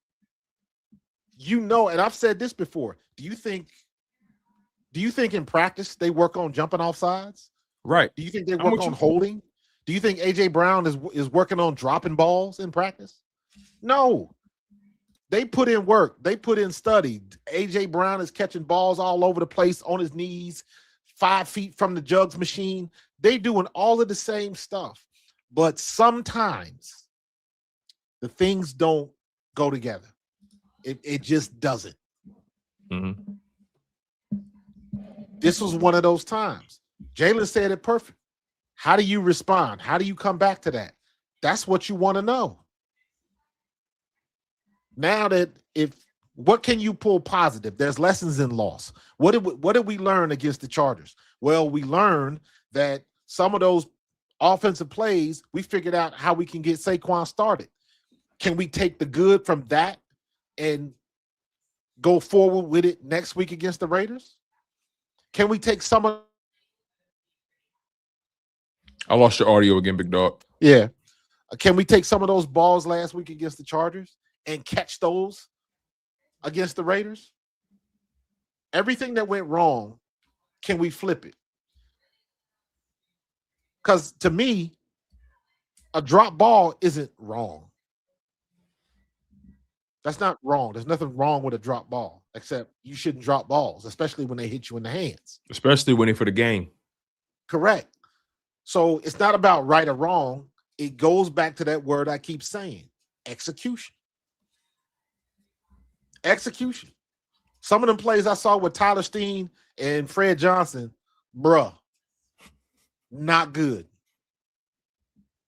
You know, and I've said this before. Do you think in practice they work on jumping off sides? Right. Do you think they work on holding? Do you think AJ Brown is working on dropping balls in practice? No. They put in work. They put in study. AJ Brown is catching balls all over the place on his knees, 5 feet from the jugs machine. They doing all of the same stuff. But sometimes the things don't go together. It just doesn't. Mm-hmm. This was one of those times. Jalen said it perfect. How do you respond? How do you come back to that? That's what you want to know. Now what can you pull positive? There's lessons in loss. What did we learn against the Chargers? Well, we learned that some of those offensive plays, we figured out how we can get Saquon started. Can we take the good from that and go forward with it next week against the Raiders? Can we take some of... I lost your audio again, big dog. Yeah. Can we take some of those balls last week against the Chargers and catch those against the Raiders? Everything that went wrong, can we flip it? Because to me, a drop ball isn't wrong. That's not wrong. There's nothing wrong with a drop ball, except you shouldn't drop balls, especially when they hit you in the hands. Especially when they're for the game. Correct. So it's not about right or wrong. It goes back to that word I keep saying, execution. Execution. Some of them plays I saw with Tyler Steen and Fred Johnson, bruh. Not good.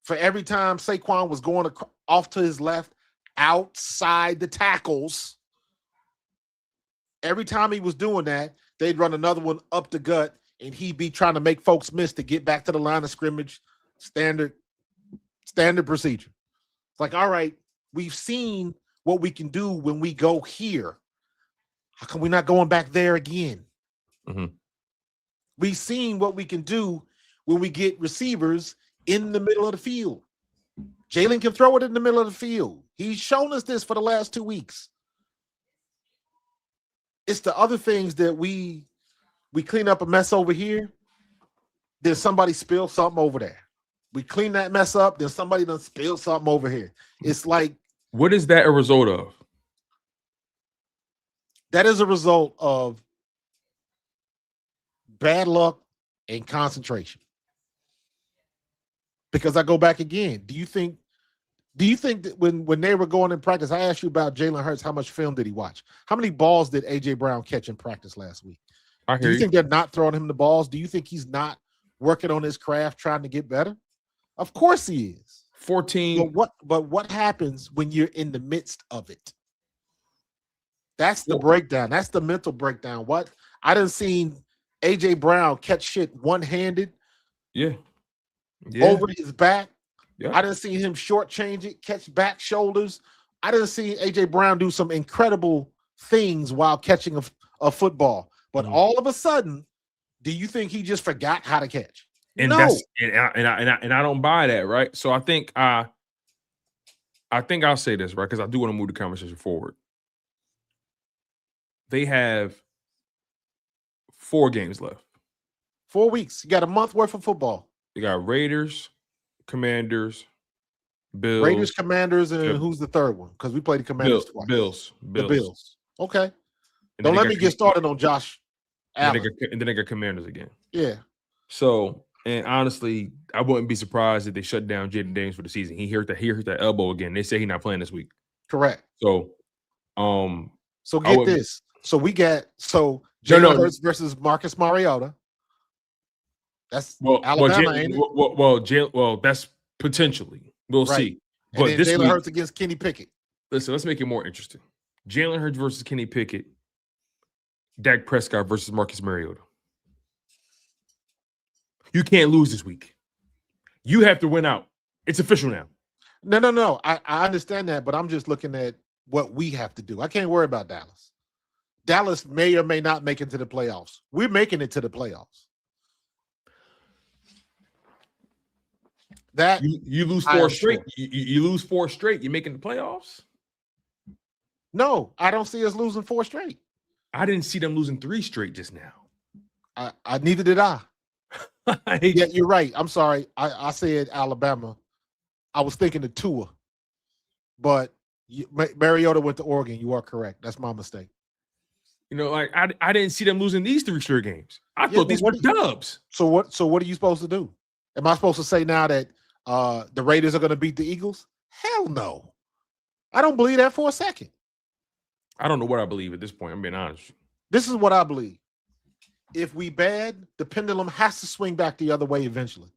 For every time Saquon was going off to his left, outside the tackles, every time he was doing that, they'd run another one up the gut, and he'd be trying to make folks miss to get back to the line of scrimmage. Standard procedure. It's like, all right, we've seen what we can do when we go here. How come we're not going back there again? Mm-hmm. We've seen what we can do when we get receivers in the middle of the field. Jalen can throw it in the middle of the field. He's shown us this for the last 2 weeks. It's the other things that we clean up a mess over here, then somebody spills something over there. We clean that mess up, then somebody done spill something over here. It's like, what is that a result of? That is a result of bad luck and concentration. Because I go back again. Do you think that when they were going in practice, I asked you about Jalen Hurts, how much film did he watch? How many balls did A.J. Brown catch in practice last week? Do you think they're not throwing him the balls? Do you think he's not working on his craft, trying to get better? Of course he is. 14. But what happens when you're in the midst of it? That's the breakdown. That's the mental breakdown. What I done seen A.J. Brown catch shit one-handed. Yeah. Over his back. Yeah. I didn't see him shortchange it, catch back shoulders. I didn't see A.J. Brown do some incredible things while catching a football. But all of a sudden, do you think he just forgot how to catch? And no. I don't buy that, right? So I think I'll say this, right? Because I do want to move the conversation forward. They have 4 games left. 4 weeks. You got a month worth of football. They got Raiders, Commanders, Bills. Raiders, Commanders, and who's the third one? Because we played the Commanders twice. Bills. The Bills. Okay. And don't let me get started on Josh Allen. And then they got Commanders again. Yeah. So, and honestly, I wouldn't be surprised if they shut down Jaden Daniels for the season. He hurt that elbow again. They say he's not playing this week. Correct. So, so get this. So we got Jalen Hurts versus Marcus Mariota. That's Alabama, ain't it? Well, that's potentially. We'll see. But and then Jalen Hurts against Kenny Pickett. Listen, let's make it more interesting. Jalen Hurts versus Kenny Pickett. Dak Prescott versus Marcus Mariota. You can't lose this week. You have to win out. It's official now. No. I understand that, but I'm just looking at what we have to do. I can't worry about Dallas. Dallas may or may not make it to the playoffs. We're making it to the playoffs. That you lose 4 straight. You lose 4 straight. You're making the playoffs? No, I don't see us losing 4 straight. I didn't see them losing 3 straight just now. I neither did I. Yeah, you're right. I'm sorry. I said Alabama. I was thinking of Tua, but Mariota went to Oregon. You are correct. That's my mistake. You know, like I didn't see them losing these 3 straight games. I thought these were dubs. So what are you supposed to do? Am I supposed to say now that the Raiders are going to beat the Eagles? Hell no. I don't believe that for a second. I don't know what I believe at this point. I'm being honest. This is what I believe. If we bad, the pendulum has to swing back the other way eventually.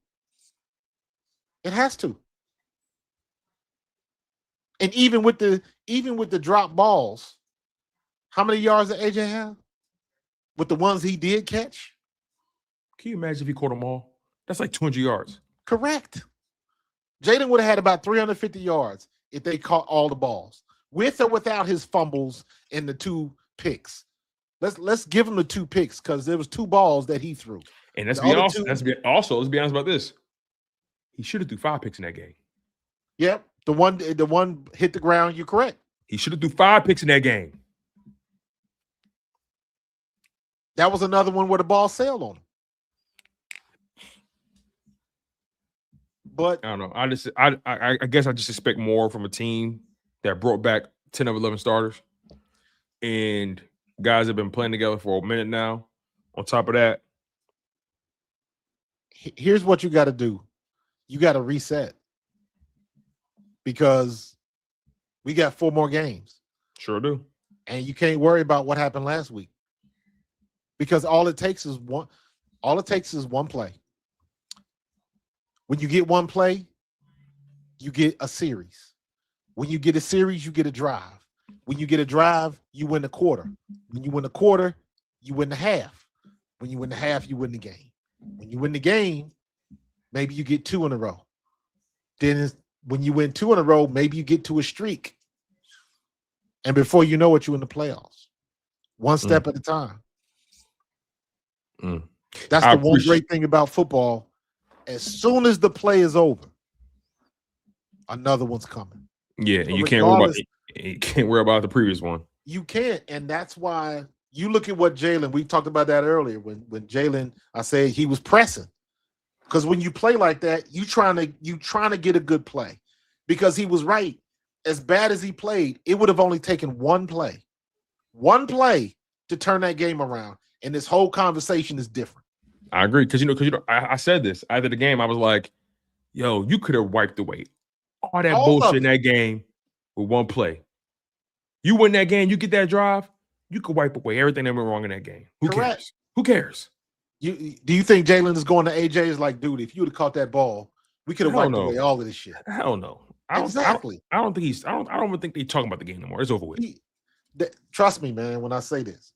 It has to. And even with the drop balls, how many yards did AJ have? With the ones he did catch? Can you imagine if he caught them all? That's like 200 yards. Correct. Jaden would have had about 350 yards if they caught all the balls, with or without his fumbles and the 2 picks. Let's give him the 2 picks because there was 2 balls that he threw. And let's be honest about this. He should have threw 5 picks in that game. Yep. The one hit the ground, you're correct. He should have threw 5 picks in that game. That was another one where the ball sailed on him. But I don't know. I guess I just expect more from a team that brought back 10 of 11 starters. And guys have been playing together for a minute now. On top of that, here's what you got to do. You got to reset. Because we got 4 more games. Sure do. And you can't worry about what happened last week. Because all it takes is one play. When you get one play, you get a series. When you get a series, you get a drive. When you get a drive, you win the quarter. When you win the quarter, you win the half. When you win the half, you win the game. When you win the game, maybe you get 2 in a row. Then when you win 2 in a row, maybe you get to a streak. And before you know it, you're in the playoffs. One step at a time. That's the one great thing about football. As soon as the play is over, another one's coming. Yeah, and So you can't worry about the previous one. You can't, and that's why you look at what Jalen. We talked about that earlier. When Jalen, I said he was pressing, because when you play like that, you trying to get a good play, because he was right. As bad as he played, it would have only taken one play to turn that game around, and this whole conversation is different. I agree, because I said this after the game. I was like, "Yo, you could have wiped away all that bullshit in that game with one play. You win that game, you get that drive, you could wipe away everything that went wrong in that game. Who cares? Who cares? Do you think Jalen is going to AJ is like, dude, if you would have caught that ball, we could have wiped away all of this shit? Hell no. I don't even think they're talking about the game no more. It's over with. Trust me, man, when I say this.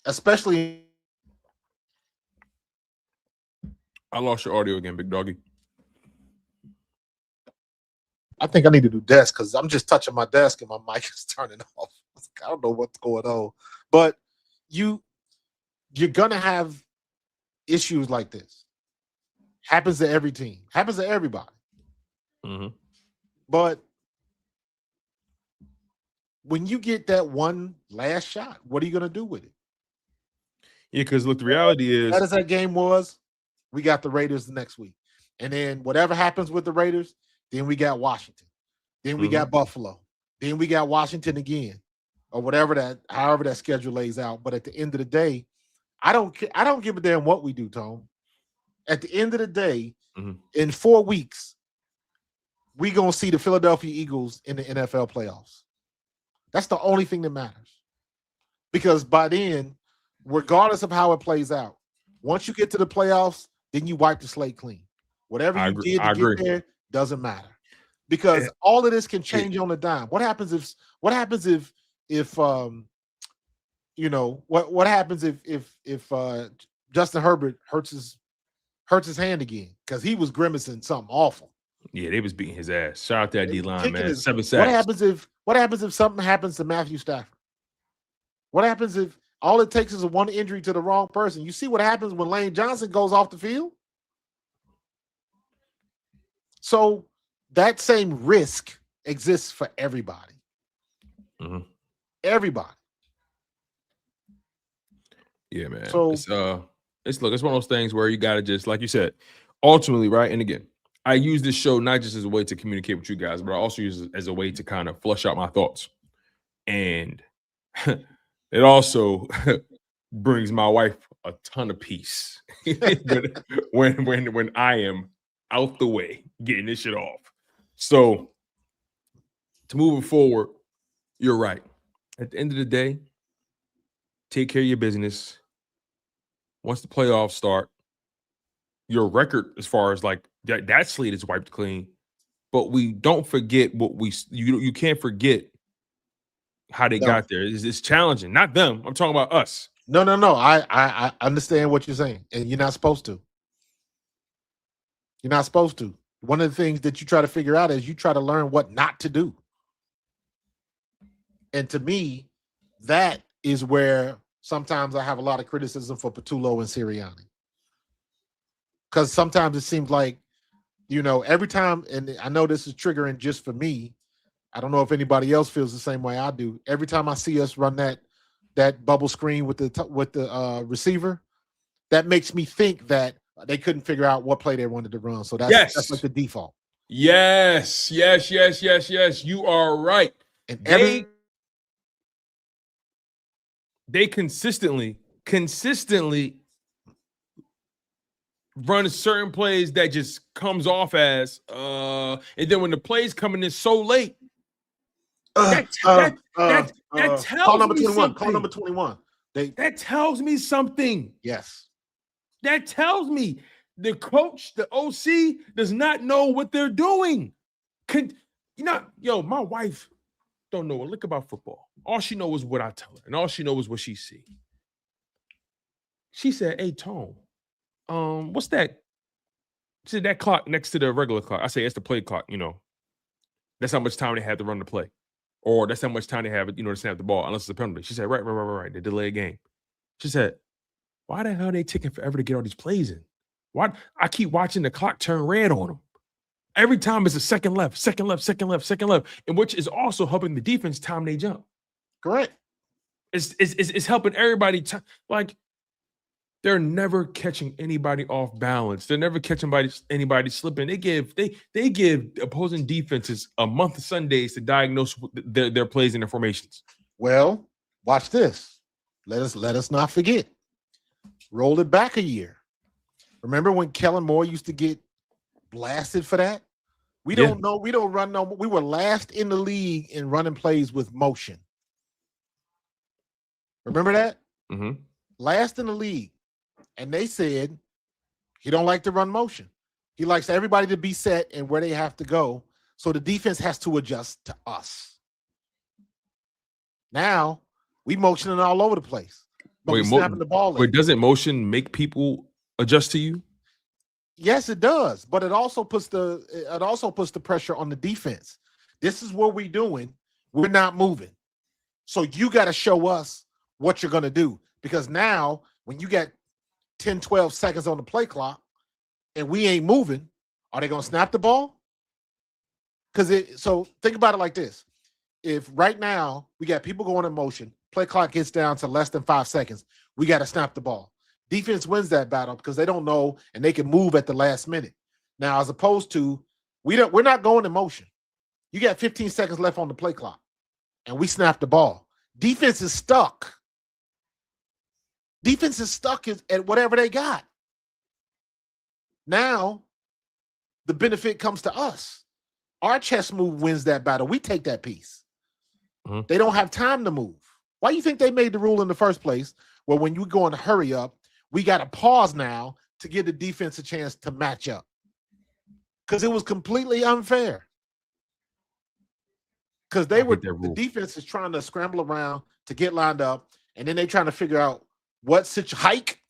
Especially, I lost your audio again, big doggy. I think I need to do desk because I'm just touching my desk and my mic is turning off. I don't know what's going on. But you're gonna have issues like this. Happens to every team. Happens to everybody. But when you get that one last shot, what are you gonna do with it? Yeah, because look, the reality is, as that game was, we got the Raiders the next week, and then whatever happens with the Raiders, then we got Washington, then we got Buffalo, then we got Washington again, or however that schedule lays out. But at the end of the day, I don't give a damn what we do, Tom. At the end of the day, in 4 weeks, we gonna see the Philadelphia Eagles in the NFL playoffs. That's the only thing that matters, because by then, regardless of how it plays out, once you get to the playoffs, then you wipe the slate clean. Whatever you did to get there doesn't matter, because all of this can change on a dime. What happens if what happens if Justin Herbert hurts his hand again, because he was grimacing something awful. Yeah, they was beating his ass. Shout out to that D-line, man. 7 sacks. What happens if something happens to Matthew Stafford? What happens if all it takes is a one injury to the wrong person? You see what happens when Lane Johnson goes off the field? So that same risk exists for everybody. Everybody. Yeah, man. So it's one of those things where you gotta just, like you said, ultimately, right? And again, I use this show not just as a way to communicate with you guys, but I also use it as a way to kind of flush out my thoughts. And it also brings my wife a ton of peace when I am out the way getting this shit off. So to move it forward, you're right. At the end of the day, take care of your business. Once the playoffs start, your record as far as like that slate is wiped clean. But we don't forget you can't forget how they got there. It's challenging. Not them. I'm talking about us. No. I understand what you're saying, and you're not supposed to. You're not supposed to. One of the things that you try to figure out is you try to learn what not to do. And to me, that is where sometimes I have a lot of criticism for Patullo and Sirianni. Because sometimes it seems like, every time, and I know this is triggering just for me, I don't know if anybody else feels the same way I do. Every time I see us run that bubble screen with the receiver, that makes me think that they couldn't figure out what play they wanted to run. So that's like the default. Yes. You are right. And they consistently run certain plays that just comes off as and then when the plays coming in so late, that tells call number me 21. something. Call number 21. That tells me something. Yes. That tells me the coach, the OC, does not know what they're doing. My wife don't know a lick about football. All she knows is what I tell her, and all she knows is what she see. She said, "Hey, Tone, what's that? She said that clock next to the regular clock." I say it's the play clock. That's how much time they have to run the play, or that's how much time they have, to snap the ball, unless it's a penalty. She said, right. The delay game. She said, "Why the hell are they taking forever to get all these plays in? Why I keep watching the clock turn red on them? Every time it's a second left, and which is also helping the defense time they jump. Correct. It's helping everybody. Like they're never catching anybody off balance. They're never catching anybody slipping. They give opposing defenses a month of Sundays to diagnose their plays and their formations. Well, watch this. Let us not forget. Roll it back a year. Remember when Kellen Moore used to get blasted for that? We don't know. We don't run no. We were last in the league in running plays with motion. Remember that? Mm-hmm. Last in the league. And they said he don't like to run motion. He likes everybody to be set and where they have to go. So the defense has to adjust to us. Now we motioning all over the place. But we snapping the ball in. But doesn't motion make people adjust to you? Yes, it does. But it also puts the pressure on the defense. This is what we're doing. We're not moving. So you got to show us what you're going to do. Because now when you got 10, 12 seconds on the play clock and we ain't moving, are they going to snap the ball? So think about it like this. If right now we got people going in motion, play clock gets down to less than 5 seconds, we got to snap the ball. Defense wins that battle because they don't know and they can move at the last minute. Now, as opposed to we're not going in motion. You got 15 seconds left on the play clock and we snap the ball. Defense is stuck. Defense is stuck at whatever they got. Now, the benefit comes to us. Our chess move wins that battle. We take that piece. Mm-hmm. They don't have time to move. Why do you think they made the rule in the first place where when you go in to hurry up, we got to pause now to give the defense a chance to match up? Because it was completely unfair. Because the defense is trying to scramble around to get lined up, and then they're trying to figure out hike.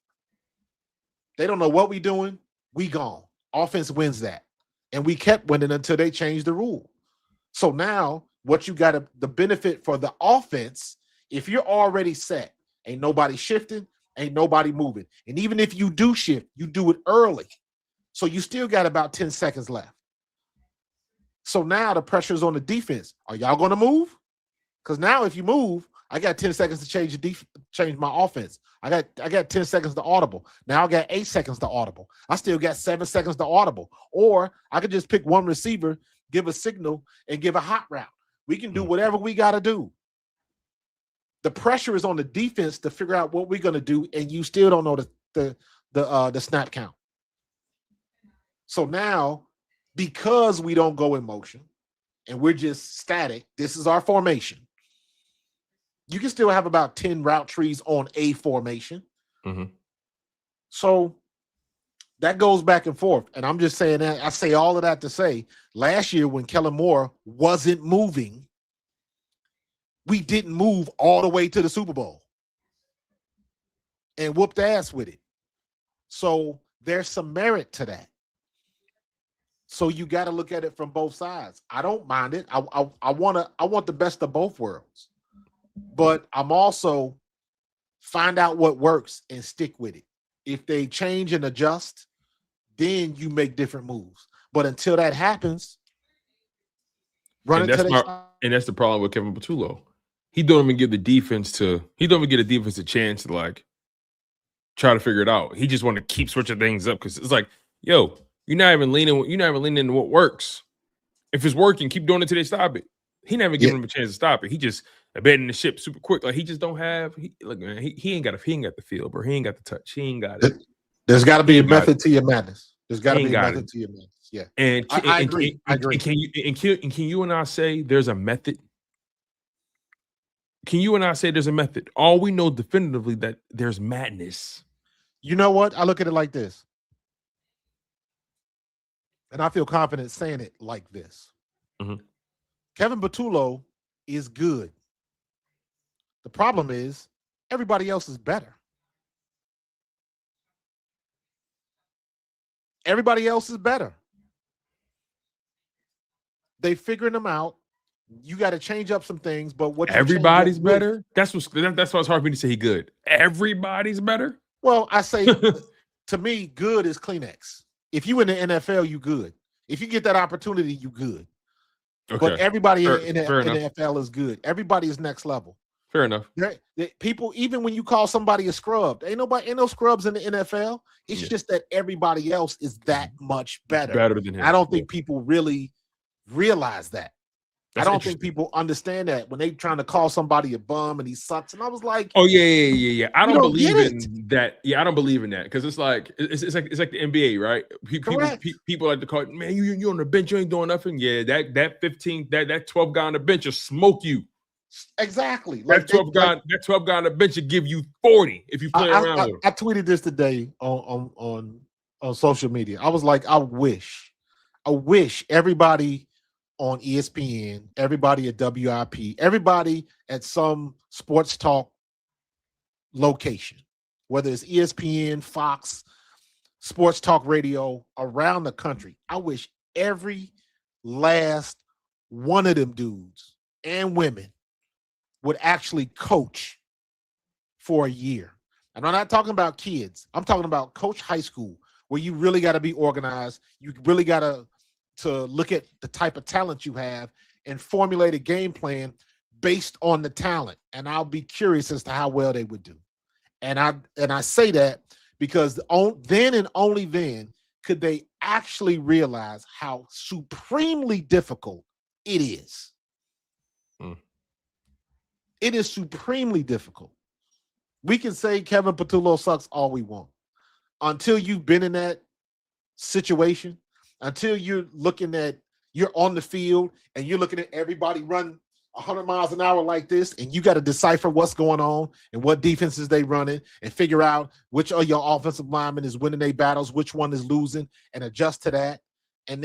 They don't know what we doing. We gone. Offense wins that. And we kept winning until they changed the rule. So now what you got the benefit for the offense, if you're already set, ain't nobody shifting, ain't nobody moving. And even if you do shift, you do it early. So you still got about 10 seconds left. So now the pressure is on the defense. Are y'all going to move? Because now if you move, I got 10 seconds to change my offense. I got 10 seconds to audible. Now I got 8 seconds to audible. I still got 7 seconds to audible. Or I could just pick one receiver, give a signal, and give a hot route. We can do whatever we got to do. The pressure is on the defense to figure out what we're going to do, and you still don't know the snap count. So now, because we don't go in motion and we're just static, this is our formation. You can still have about 10 route trees on a formation. Mm-hmm. So that goes back and forth. And I'm just saying that. I say all of that to say, last year when Kellen Moore wasn't moving, we didn't move all the way to the Super Bowl and whooped ass with it. So there's some merit to that. So you got to look at it from both sides. I don't mind it. I want the best of both worlds. But I'm also find out what works and stick with it. If they change and adjust, then you make different moves. But until that happens, and that's the problem with Kevin Patullo. He don't even get the defense a chance to like try to figure it out. He just want to keep switching things up because it's like, yo, you're not even leaning into what works. If it's working, keep doing it till they stop it. He never giving him a chance to stop it. He just abandoning the ship super quick. Like he just don't have. He ain't got the feel, bro. He ain't got the touch. He ain't got it. There's got to be a method to your madness. There's got to be a method to your madness. Yeah, and I agree. I agree. Can you and I say there's a method? Can you and I say there's a method? All we know definitively that there's madness. You know what? I look at it like this. and I feel confident saying it like this. Mhm. Kevin Patullo is good. The problem is everybody else is better. Everybody else is better. They figuring them out. You got to change up some things, but what you Everybody's change up with- better. That's why it's hard for me to say he good. Everybody's better. Well, I say to me, good is Kleenex. If you in the NFL, you good. If you get that opportunity, you good. Okay. But everybody Fair in the NFL is good. Everybody is next level. Fair enough. People, even when you call somebody a scrub, ain't no scrubs in the NFL. It's just that everybody else is that much better. Better than him. I don't think people really realize that. I don't think people understand that when they trying to call somebody a bum and he sucks. And I was like, oh yeah. I don't believe get in that. Yeah, I don't believe in that because it's like the NBA, right? People like to call it, man, you on the bench, you ain't doing nothing. Yeah, that 15, that 12 guy on the bench will smoke you. Exactly. That 12 guy on the bench will give you 40 if you play around with him. I tweeted this today on social media. I was like, I wish everybody on ESPN, everybody at WIP, everybody at some sports talk location, whether it's ESPN, Fox, sports talk radio around the country. I wish every last one of them dudes and women would actually coach for a year. And I'm not talking about kids. I'm talking about coach high school, where you really got to be organized. You really got to look at the type of talent you have and formulate a game plan based on the talent. And I'll be curious as to how well they would do. And I say that because then and only then could they actually realize how supremely difficult it is. It is supremely difficult. We can say Kevin Patullo sucks all we want. Until you've been in that situation, until you're on the field and you're looking at everybody run 100 miles an hour like this, and you got to decipher what's going on and what defenses they running and figure out which of your offensive linemen is winning their battles, which one is losing, and adjust to that. And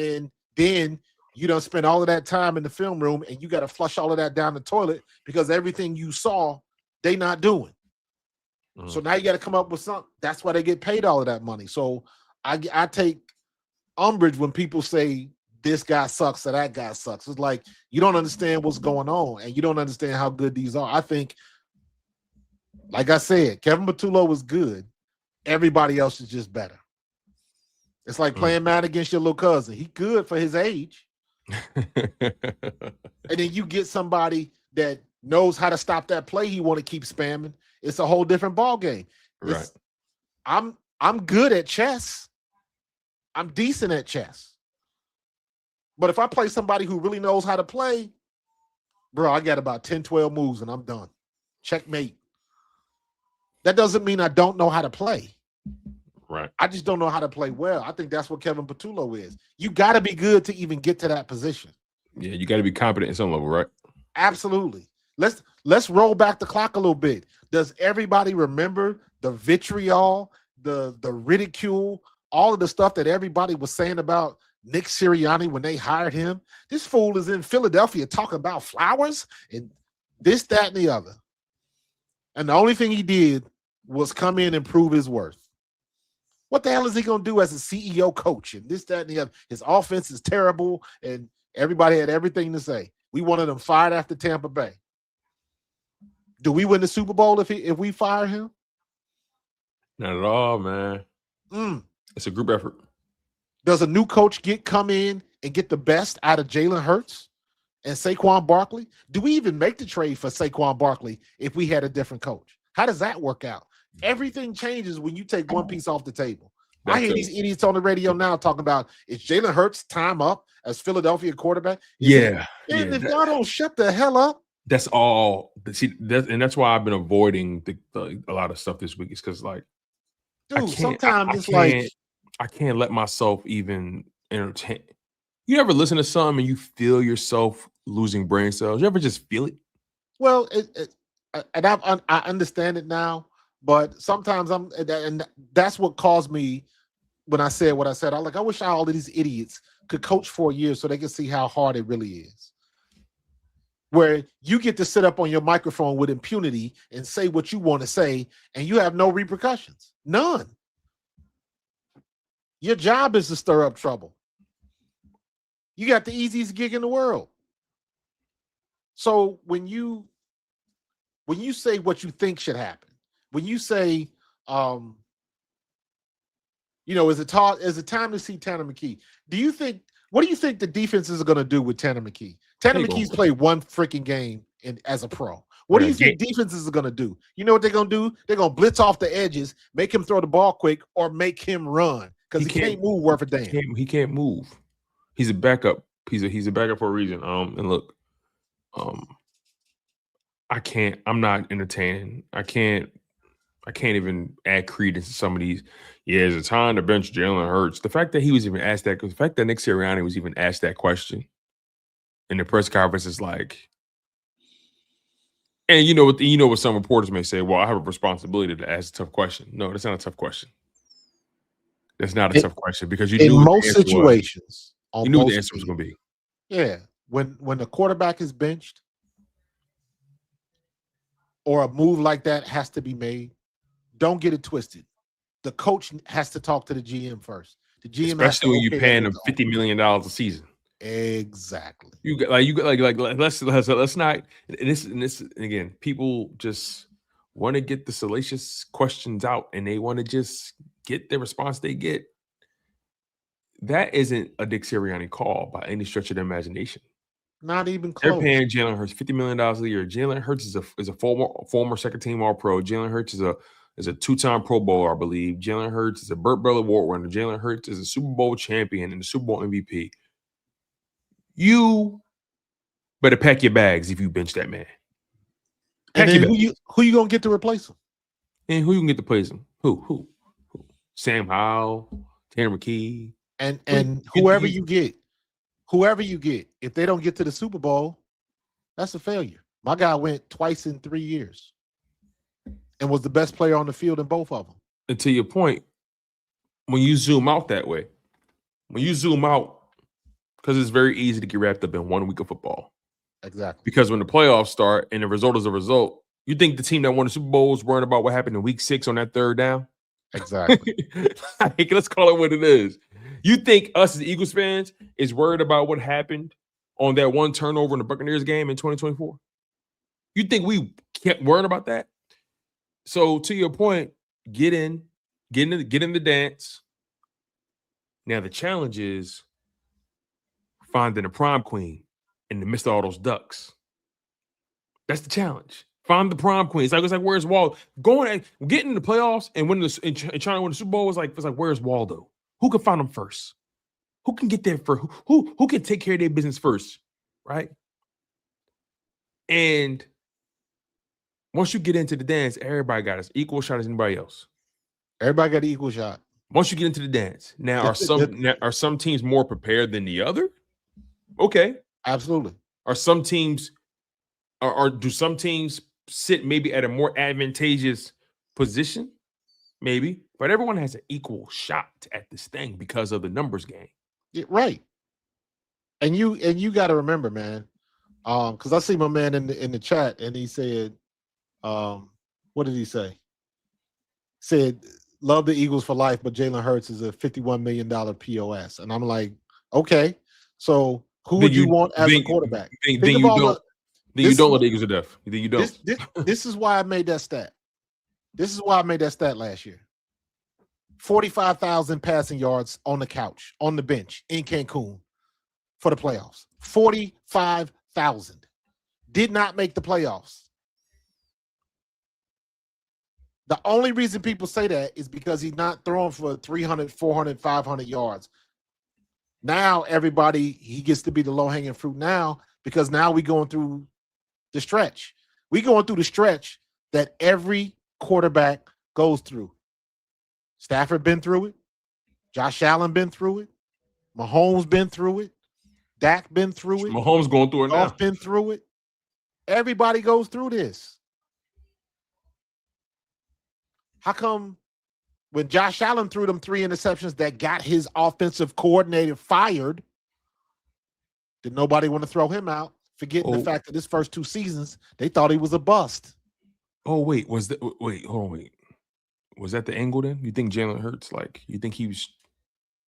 then you don't spend all of that time in the film room and you got to flush all of that down the toilet because everything you saw, they not doing. So now you got to come up with something. That's why they get paid all of that money. So I take umbrage when people say this guy sucks or that guy sucks. It's like you don't understand what's going on and you don't understand how good these are. I think, like I said, Kevin Patullo was good. Everybody else is just better. It's like playing Madden against your little cousin. He good for his age. And then you get somebody that knows how to stop that play he want to keep spamming. It's a whole different ball game. Right. I'm good at chess. I'm decent at chess. But if I play somebody who really knows how to play, bro, I got about 10, 12 moves and I'm done. Checkmate. That doesn't mean I don't know how to play. Right. I just don't know how to play well. I think that's what Kevin Patullo is. You got to be good to even get to that position. Yeah, you got to be competent in some level, right? Absolutely. Let's roll back the clock a little bit. Does everybody remember the vitriol, the ridicule, all of the stuff that everybody was saying about Nick Sirianni when they hired him? This fool is in Philadelphia talking about flowers and this, that, and the other. And the only thing he did was come in and prove his worth. What the hell is he going to do as a CEO coach? And this, that, and the other. His offense is terrible, and everybody had everything to say. We wanted him fired after Tampa Bay. Do we win the Super Bowl if we fire him? Not at all, man. It's a group effort. Does a new coach come in and get the best out of Jalen Hurts and Saquon Barkley? Do we even make the trade for Saquon Barkley if we had a different coach? How does that work out? Everything changes when you take one piece off the table. I hear these idiots on the radio now talking about, is Jalen Hurts time up as Philadelphia quarterback? If y'all don't shut the hell up. That's all. See, that's why I've been avoiding a lot of stuff this week. Is because, like, dude, sometimes it's like I can't let myself even entertain. You ever listen to something and you feel yourself losing brain cells? You ever just feel it? Well, and I understand it now, but sometimes and that's what caused me when I said what I said. I'm like, I wish all of these idiots could coach for a year so they can see how hard it really is. Where you get to sit up on your microphone with impunity and say what you want to say, and you have no repercussions. None. Your job is to stir up trouble. You got the easiest gig in the world. So when you say what you think should happen, when you say, is it time to see Tanner McKee? What do you think the defenses are going to do with Tanner McKee? Tanner McKee's played one freaking game as a pro. What do you think defenses are going to do? You know what they're going to do? They're going to blitz off the edges, make him throw the ball quick, or make him run because he can't move worth a damn. He can't move. He's a backup. He's a backup for a reason. And look, I'm not entertaining. I can't even add credence to some of these. Yeah, is it time to bench Jalen Hurts? The fact that he was even asked that, the fact that Nick Sirianni was even asked that question in the press conference is like, and you know what some reporters may say, well, I have a responsibility to ask a tough question. No, that's not a tough question. That's not a tough question because you knew in most situations. You knew what the answer was going to be. Yeah, when the quarterback is benched or a move like that has to be made, don't get it twisted. The coach has to talk to the GM first. The GM, especially when you're paying him $50 million a season. Exactly. Let's not. And this again. People just want to get the salacious questions out, and they want to just get the response they get. That isn't a Dick Sirianni call by any stretch of the imagination. Not even close. They're paying Jalen Hurts $50 million a year. Jalen Hurts is a former second team All Pro. Jalen Hurts is a two-time Pro Bowler, I believe. Jalen Hurts is a Burt Bell Award winner. Jalen Hurts is a Super Bowl champion and a Super Bowl MVP. You better pack your bags if you bench that man. And then who you gonna get to replace him? And who you can get to replace him? Who? Sam Howell, Tanner McKee. And whoever you get, if they don't get to the Super Bowl, that's a failure. My guy went twice in 3 years and was the best player on the field in both of them. And to your point, when you zoom out that way, because it's very easy to get wrapped up in 1 week of football. Exactly. Because when the playoffs start and the result is a result, you think the team that won the Super Bowl is worried about what happened in week 6 on that third down? Exactly. Let's call it what it is. You think us as Eagles fans is worried about what happened on that one turnover in the Buccaneers game in 2024? You think we can't worry about that? So to your point, get in the dance. Now the challenge is finding a prom queen in the midst of all those ducks. That's the challenge. Find the prom queen. It's like where's Waldo? Getting in the playoffs and trying to win the Super Bowl is like where's Waldo? Who can find them first? Who can get there first? Who can take care of their business first? Right? And once you get into the dance, everybody got as equal shot as anybody else. Everybody got an equal shot. Once you get into the dance, now are some teams more prepared than the other? Okay, absolutely. Are some teams, or do some teams sit maybe at a more advantageous position? Maybe, but everyone has an equal shot at this thing because of the numbers game. Yeah, right. And you got to remember, man, because I see my man in the chat, and he said, what did he say? Said, love the Eagles for life, but Jalen Hurts is a $51 million POS. And I'm like, okay, so who would you want as a quarterback? You don't let the Eagles to death. You don't. This is why I made that stat. This is why I made that stat last year. 45,000 passing yards on the couch, on the bench in Cancun for the playoffs. 45,000. Did not make the playoffs. The only reason people say that is because he's not throwing for 300, 400, 500 yards. Now he gets to be the low-hanging fruit now because now we're going through the stretch. We're going through the stretch that every quarterback goes through. Stafford been through it. Josh Allen been through it. Mahomes been through it. Dak been through it. Mahomes going through it now. Goff been through it. Everybody goes through this. How come when Josh Allen threw them 3 interceptions that got his offensive coordinator fired, Did nobody want to throw him out? Forgetting the fact that his first 2 seasons, they thought he was a bust. Oh, wait, hold on, wait. Was that the angle then? You think Jalen Hurts, like, you think he was,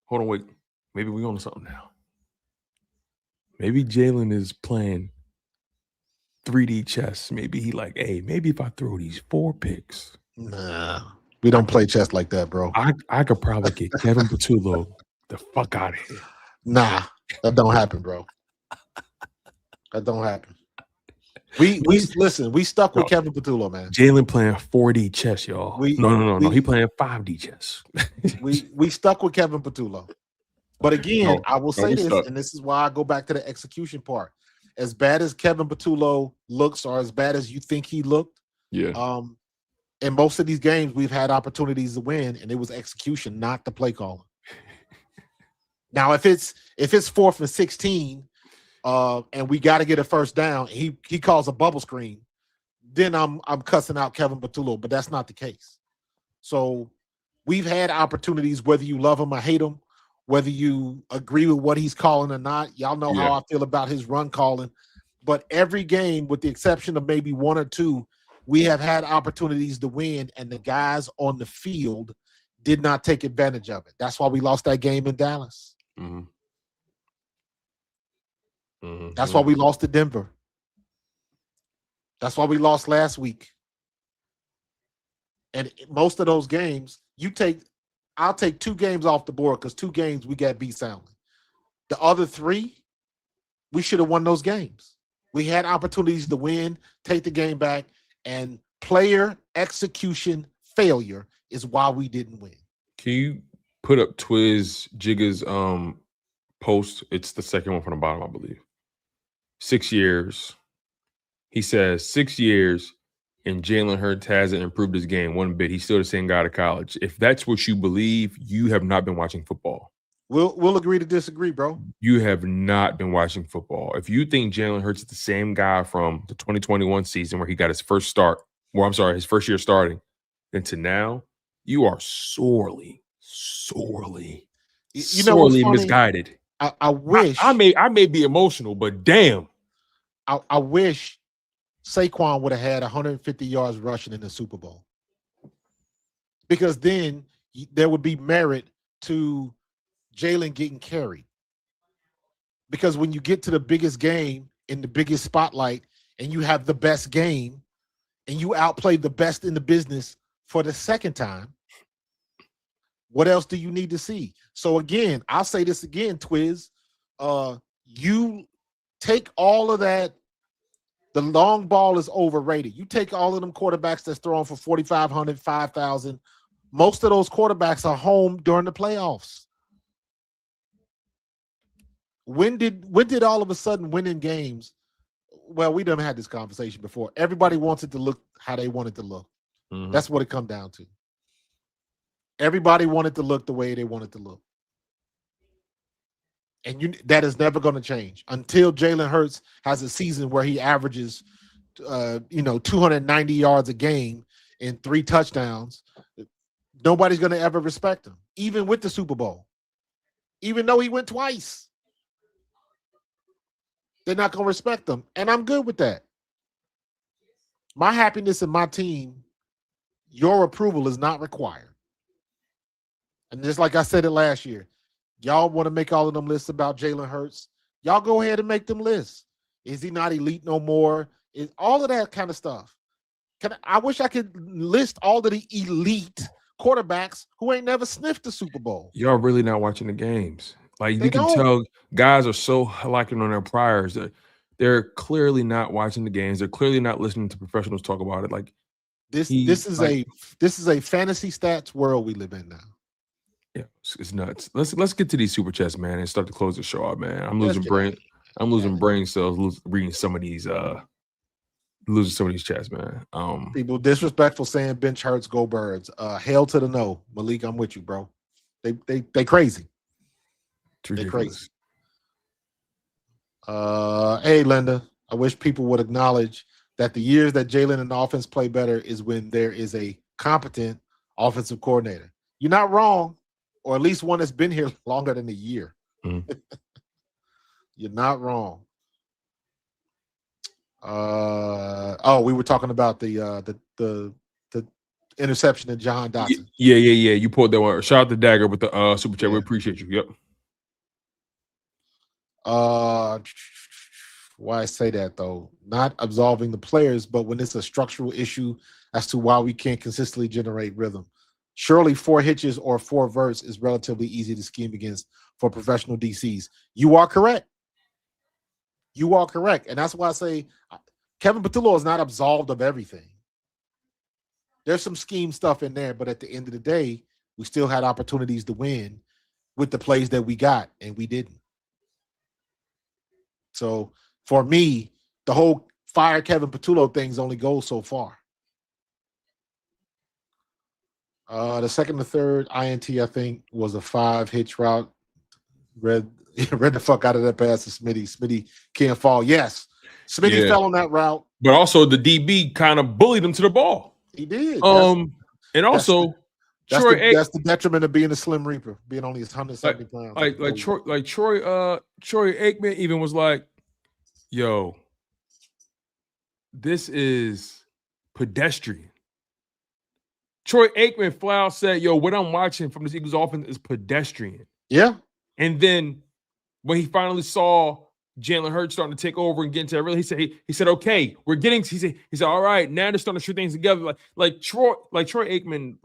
hold on, wait. Maybe we on something now. Maybe Jalen is playing 3D chess. Maybe he like, hey, maybe if I throw these 4 picks. Nah, we don't play chess like that, bro. I could probably get Kevin Patullo the fuck out of here. Nah, that don't happen, bro. That don't happen. We listen. We stuck with Kevin Patullo, man. Jalen playing 4D chess, y'all. No. He playing 5D chess. we stuck with Kevin Patullo. But again, I will say this, and this is why I go back to the execution part. As bad as Kevin Patullo looks, or as bad as you think he looked, in most of these games, we've had opportunities to win, and it was execution, not the play calling. Now, if it's 4th and 16, and we got to get a first down, he calls a bubble screen, then I'm cussing out Kevin Patullo, but that's not the case. So we've had opportunities, whether you love him or hate him, whether you agree with what he's calling or not. Y'all know how I feel about his run calling. But every game, with the exception of maybe 1 or 2, we have had opportunities to win, and the guys on the field did not take advantage of it. That's why we lost that game in Dallas. Mm-hmm. Mm-hmm. That's why we lost to Denver. That's why we lost last week. And most of those games, I'll take 2 games off the board because 2 games we got beat soundly. The other 3, we should have won those games. We had opportunities to win, take the game back, and player execution failure is why we didn't win. Can you put up Twiz Jigga's post? It's the second one from the bottom, I believe. 6 years. He says 6 years, and Jalen Hurts hasn't improved his game one bit. He's still the same guy to college. If that's what you believe, you have not been watching football. We'll agree to disagree, bro. You have not been watching football. If you think Jalen Hurts is the same guy from the 2021 season where he got his first start, his first year starting, then to now, you are sorely misguided. I wish I may be emotional, but damn. I wish Saquon would have had 150 yards rushing in the Super Bowl, because then there would be merit to Jalen getting carried. Because when you get to the biggest game in the biggest spotlight and you have the best game and you outplay the best in the business for the second time, what else do you need to see? So again, I'll say this again, Twiz. You take all of that. The long ball is overrated. You take all of them quarterbacks that's throwing for 4,500, 5,000. Most of those quarterbacks are home during the playoffs. When did all of a sudden winning games? Well, we done had this conversation before. Everybody wants it to look how they want it to look. Mm-hmm. That's what it comes down to. Everybody wanted to look the way they wanted to look. And that is never going to change until Jalen Hurts has a season where he averages 290 yards a game and 3 touchdowns. Nobody's going to ever respect him, even with the Super Bowl. Even though he went twice. They're not going to respect him. And I'm good with that. My happiness in my team, your approval is not required. And just like I said it last year, y'all want to make all of them lists about Jalen Hurts. Y'all go ahead and make them lists. Is he not elite no more? Is all of that kind of stuff. I wish I could list all of the elite quarterbacks who ain't never sniffed the Super Bowl. Y'all really not watching the games. Like, you can tell guys are so locking on their priors that they're clearly not watching the games. They're clearly not listening to professionals talk about it. Like this is a fantasy stats world we live in now. Yeah, it's nuts. Let's get to these super chats, man, and start to close the show out, man. I'm losing brain cells reading some of these chats, man. People disrespectful saying bench Hurts, go Birds. Hail to the no. Malik, I'm with you, bro. They crazy. They're crazy. Hey, Linda, I wish people would acknowledge that the years that Jalen and the offense play better is when there is a competent offensive coordinator. You're not wrong, or at least one that's been here longer than a year. Mm-hmm. You're not wrong. We were talking about the interception of John Dotson. Yeah. You pulled that one. Shout out to Dagger with the super chat. We appreciate you. Yep. Why I say that though? Not absolving the players, but when it's a structural issue as to why we can't consistently generate rhythm. Surely 4 hitches or 4 verts is relatively easy to scheme against for professional DCs. You are correct. You are correct. And that's why I say Kevin Patullo is not absolved of everything. There's some scheme stuff in there, but at the end of the day, we still had opportunities to win with the plays that we got, and we didn't. So for me, the whole fire Kevin Patullo things only goes so far. The second and third INT, I think, was a 5 hitch route. Read the fuck out of that pass to Smitty. Smitty can't fall. Yes, Smitty fell on that route. But also the DB kind of bullied him to the ball. He did. And also that's the detriment of being a Slim Reaper, being only 170 pounds. Troy Aikman even was like, yo, this is pedestrian. Troy Aikman flat out said, yo, what I'm watching from this Eagles offense is pedestrian. Yeah. And then when he finally saw Jalen Hurts starting to take over and get into that, he said, okay, we're getting. He said, all right, now they're starting to shoot things together. Like Troy Aikman,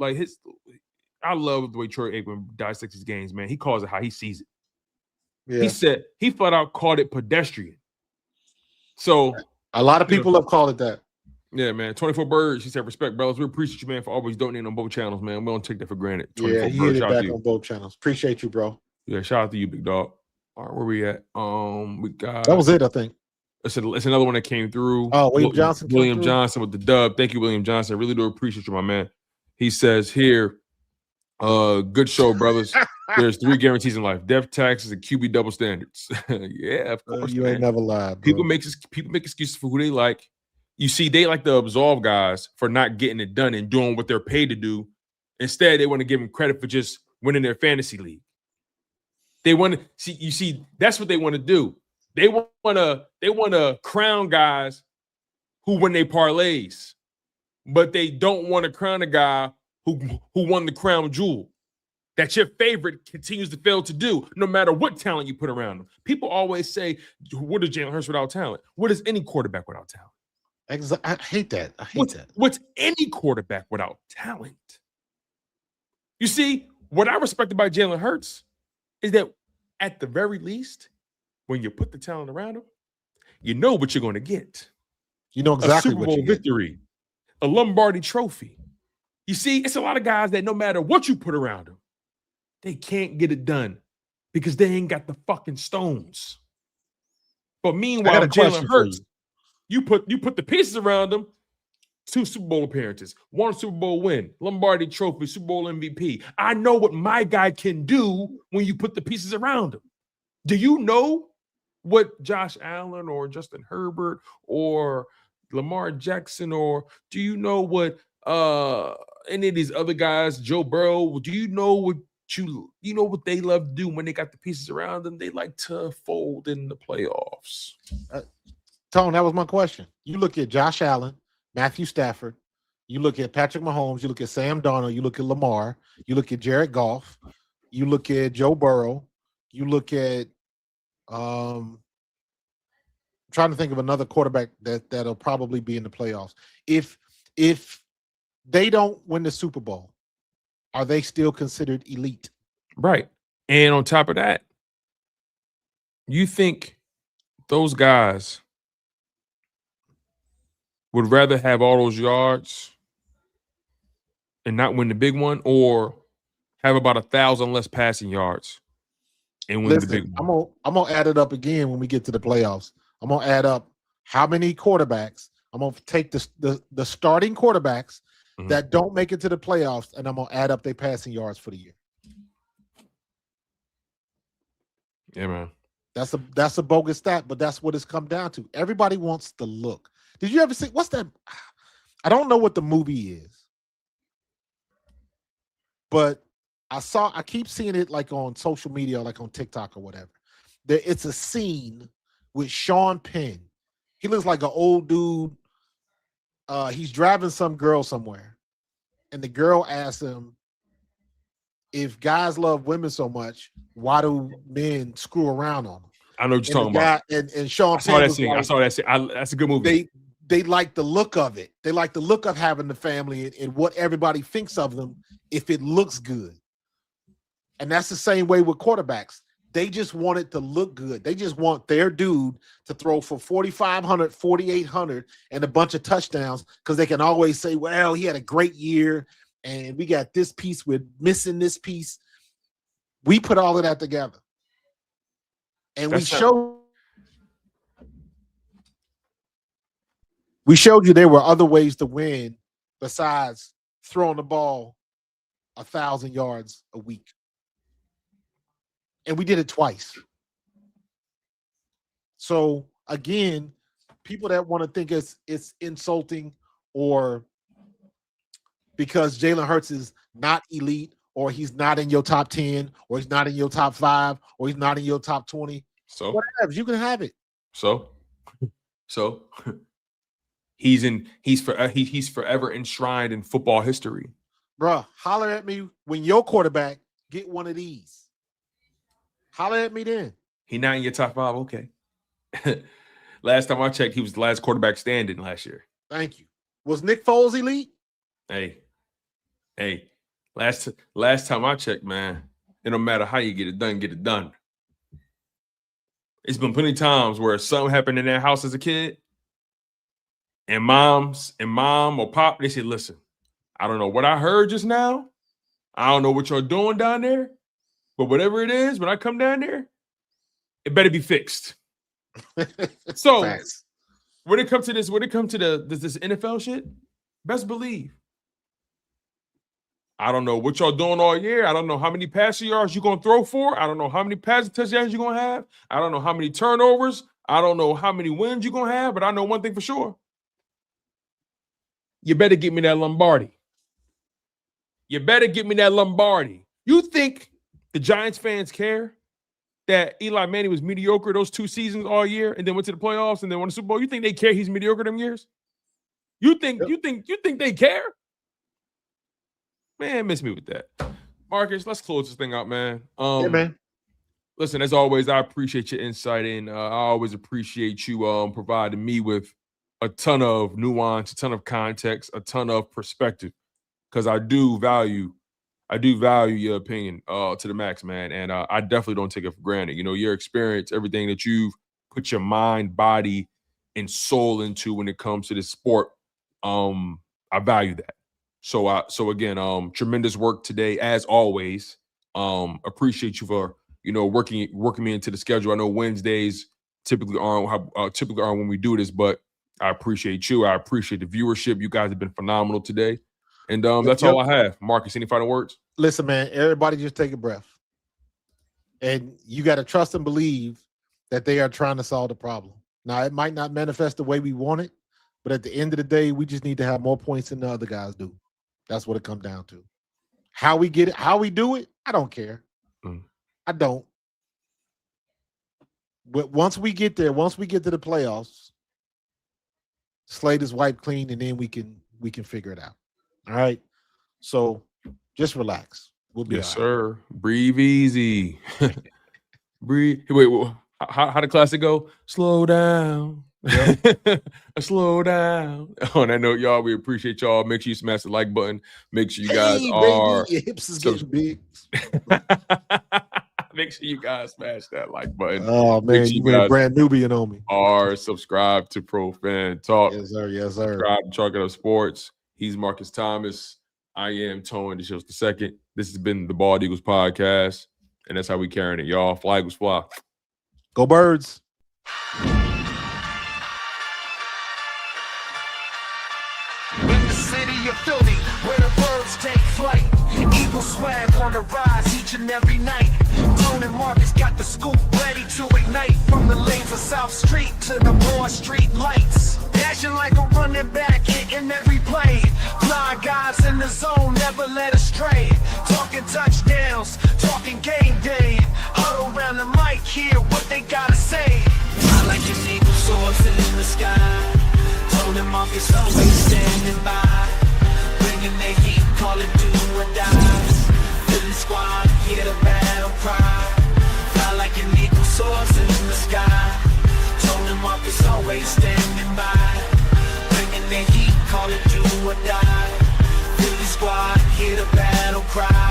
I love the way Troy Aikman dissects his games, man. He calls it how he sees it. Yeah. He said he flat out called it pedestrian. So a lot of people have called it that. Yeah, man. 24 Birds. He said, respect, brothers. We appreciate you, man, for always donating on both channels, man. We don't take that for granted. Yeah, he hit it back on both channels. Appreciate you, bro. Yeah, shout out to you, big dog. All right, where we at? We got that was it, I think. It's another one that came through. Oh, William Johnson. William Johnson with the dub. Thank you, William Johnson. I really do appreciate you, my man. He says here, good show, brothers. There's 3 guarantees in life: death, taxes, and QB double standards. Yeah, of course. You ain't never lied. People make excuses for who they like. You see, they like to absolve guys for not getting it done and doing what they're paid to do. Instead, they want to give them credit for just winning their fantasy league. They want to see. You see, that's what they want to do. They want to crown guys who win their parlays, but they don't want to crown a guy who won the crown jewel that your favorite continues to fail to do, no matter what talent you put around them. People always say, "What is Jalen Hurts without talent? What is any quarterback without talent?" I hate that. What's any quarterback without talent? You see, what I respect about Jalen Hurts is that at the very least, when you put the talent around him, you know what you're going to get. You know exactly a Super Bowl victory, a Lombardi trophy. You see, it's a lot of guys that no matter what you put around them, they can't get it done because they ain't got the fucking stones. But meanwhile, Jalen Hurts, you put the pieces around them. 2 Super Bowl appearances, 1 Super Bowl win, Lombardi trophy, Super Bowl MVP. I know what my guy can do when you put the pieces around him. Do you know what Josh Allen or Justin Herbert or Lamar Jackson, or do you know what any of these other guys, Joe Burrow, do you know what you know what they love to do when they got the pieces around them? They like to fold in the playoffs. Tone, that was my question. You look at Josh Allen, Matthew Stafford, you look at Patrick Mahomes, you look at Sam Darnold, you look at Lamar, you look at Jared Goff, you look at Joe Burrow, you look at I'm trying to think of another quarterback that'll probably be in the playoffs. If they don't win the Super Bowl, are they still considered elite? Right. And on top of that, you think those guys would rather have all those yards and not win the big one, or have about 1,000 less passing yards and win the big one? I'm gonna add it up again when we get to the playoffs. I'm gonna add up how many quarterbacks. I'm gonna take the starting quarterbacks that don't make it to the playoffs, and I'm gonna add up their passing yards for the year. Yeah, man. That's a bogus stat, but that's what it's come down to. Everybody wants the look. Did you ever see what's that? I don't know what the movie is, but I keep seeing it like on social media, like on TikTok or whatever. it's a scene with Sean Penn. He looks like an old dude. He's driving some girl somewhere, and the girl asks him, if guys love women so much, why do men screw around on them? I know what you're talking about. And Sean I saw Penn that was scene. like, I saw that scene. That's a good movie. They like the look of it. They like the look of having the family and what everybody thinks of them if it looks good. And that's the same way with quarterbacks. They just want it to look good. They just want their dude to throw for 4,500, 4,800 and a bunch of touchdowns because they can always say, well, he had a great year and we got this piece, we're missing this piece. We put all of that together. And we showed you there were other ways to win besides throwing the ball 1,000 yards a week. And we did it twice. So again, people that want to think it's insulting or because Jalen Hurts is not elite or he's not in your top 10 or he's not in your top 5 or he's not in your top 20. So whatever, you can have it. So he's forever enshrined in football history. Bruh, holler at me when your quarterback get one of these. Holler at me then. He not in your top 5, okay. Last time I checked, he was the last quarterback standing last year. Thank you. Was Nick Foles elite? Hey. Last time I checked, man, it don't matter how you get it done. It's been plenty of times where something happened in that house as a kid, and mom or pop, they said, listen, I don't know what I heard just now. I don't know what you're doing down there, but whatever it is, when I come down there, it better be fixed. So Facts. when it comes to this NFL shit, best believe. I don't know what y'all doing all year. I don't know how many passing yards you're going to throw for. I don't know how many passing touchdowns you're going to have. I don't know how many turnovers. I don't know how many wins you're going to have, but I know one thing for sure. You better get me that Lombardi. You think the Giants fans care that Eli Manning was mediocre those 2 seasons all year and then went to the playoffs and then won the Super Bowl? You think they care he's mediocre them years? You think they care? Man, miss me with that. Marcus, let's close this thing out, man. Yeah, man. Listen, as always, I appreciate your insight, and I always appreciate you providing me with a ton of nuance, a ton of context, a ton of perspective, because I do value your opinion to the max, man, and I definitely don't take it for granted. You know, your experience, everything that you've put your mind, body, and soul into when it comes to this sport, I value that. So again, tremendous work today, as always. Appreciate you for working me into the schedule. I know Wednesdays typically aren't when we do this, but I appreciate you. I appreciate the viewership. You guys have been phenomenal today, and that's all I have. Marcus, any final words? Listen, man. Everybody, just take a breath, and you got to trust and believe that they are trying to solve the problem. Now, it might not manifest the way we want it, but at the end of the day, we just need to have more points than the other guys do. That's what it comes down to. How we get it, how we do it, I don't care. I don't. But once we get there, once we get to the playoffs, slate is wiped clean, and then we can figure it out. All right. So just relax. We'll be yes, all right. sir. Breathe easy. Breathe. Wait, how the classic go? Slow down. Yep. Slow down. On that note, y'all, we appreciate y'all. Make sure you smash the like button. Make sure you guys are. Your hips is getting big. Make sure you guys smash that like button. Oh man, you went brand Nubian on me. Are subscribe to Pro Fan Talk. Yes, sir. Yes, sir. Subscribe to Chalk It Up Sports. He's Marcus Thomas. I am Tone the Show's the second. This has been the Bald Eagles podcast, and that's how we carrying it, y'all. Fly Eagles fly. Go Birds. In the city of Philly, where the birds take flight, Eagle swag on the rise each and every night. Tone and Marcus got the scoop ready to ignite. From the lanes of South Street to the Broad Street lights, dashing like a running back, hitting every play. Fly guys in the zone, never led astray. Talking touchdowns, talking game day. Huddle around the mic, hear what they or die. Philly squad, hear the battle cry. Fly like an eagle soars in the sky. Tony Marcus always standing by. Bringing the heat, call it do or die. Philly squad, hear the battle cry.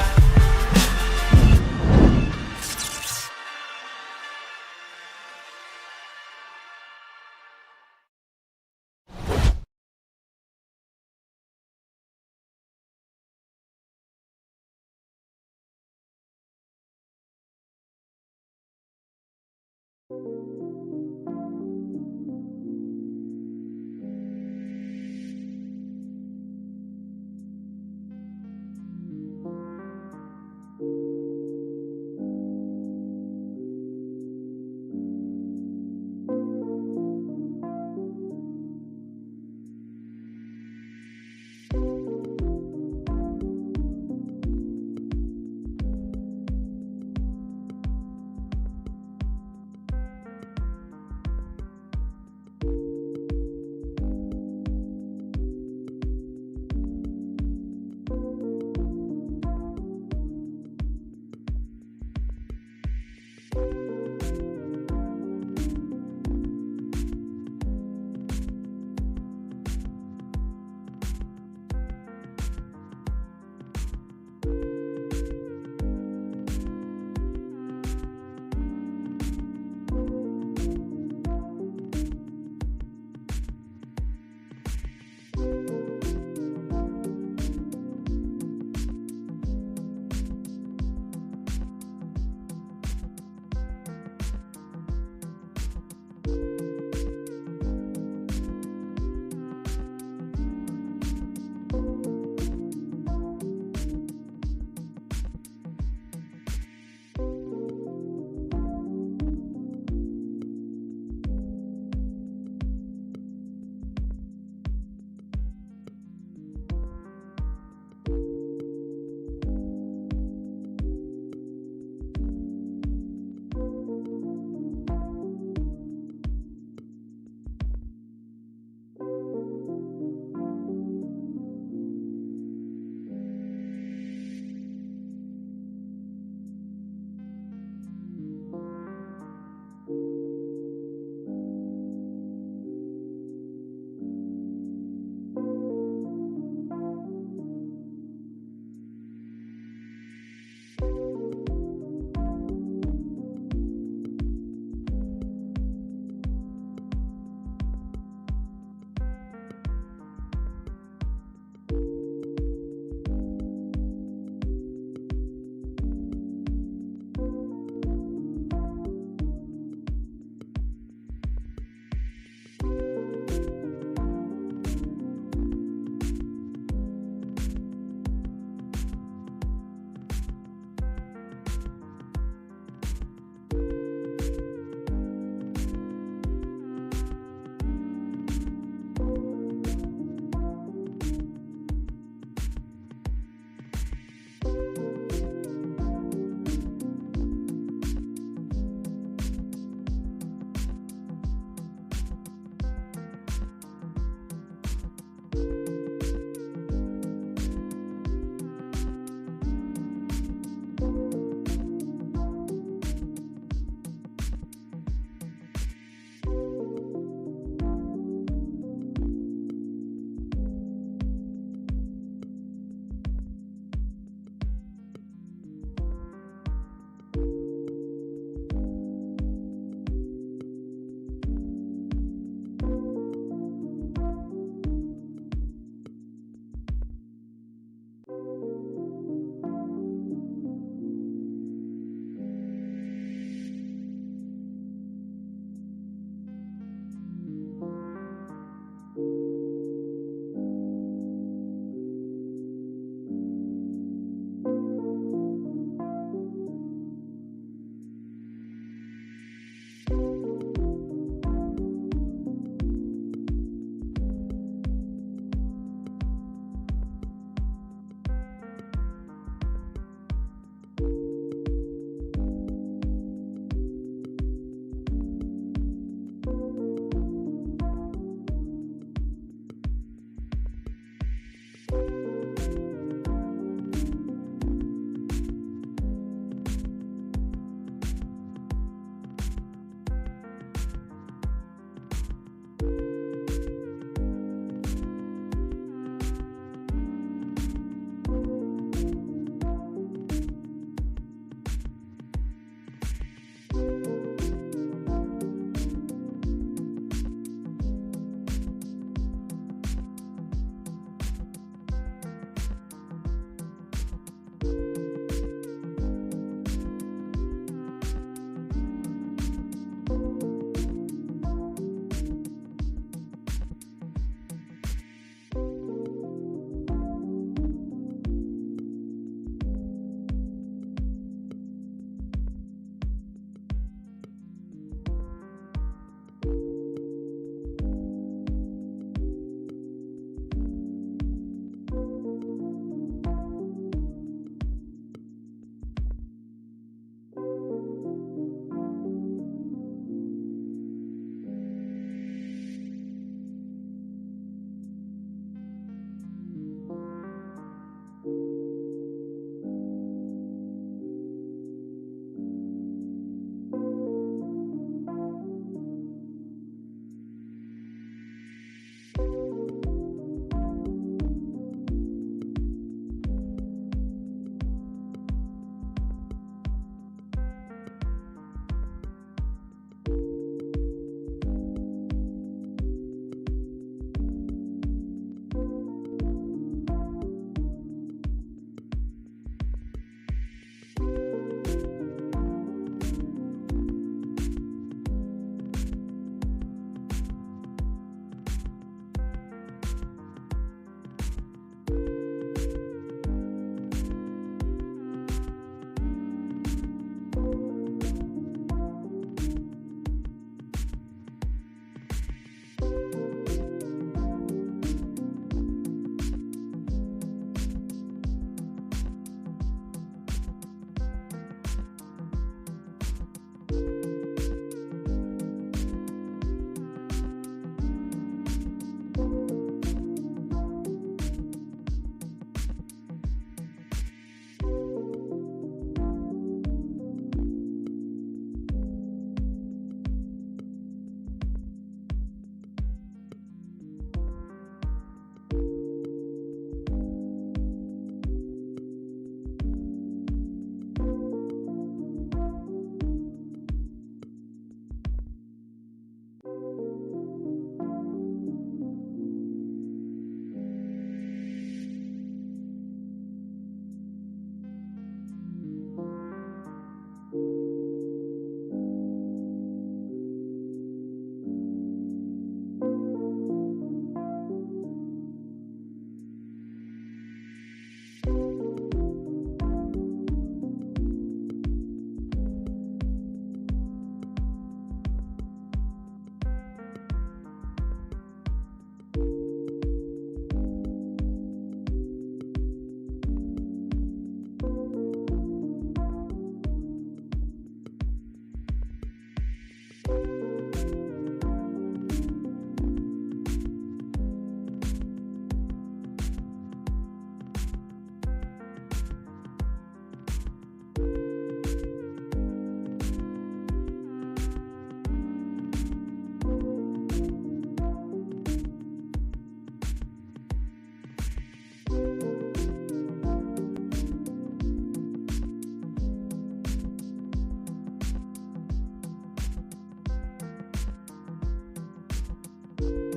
Peace.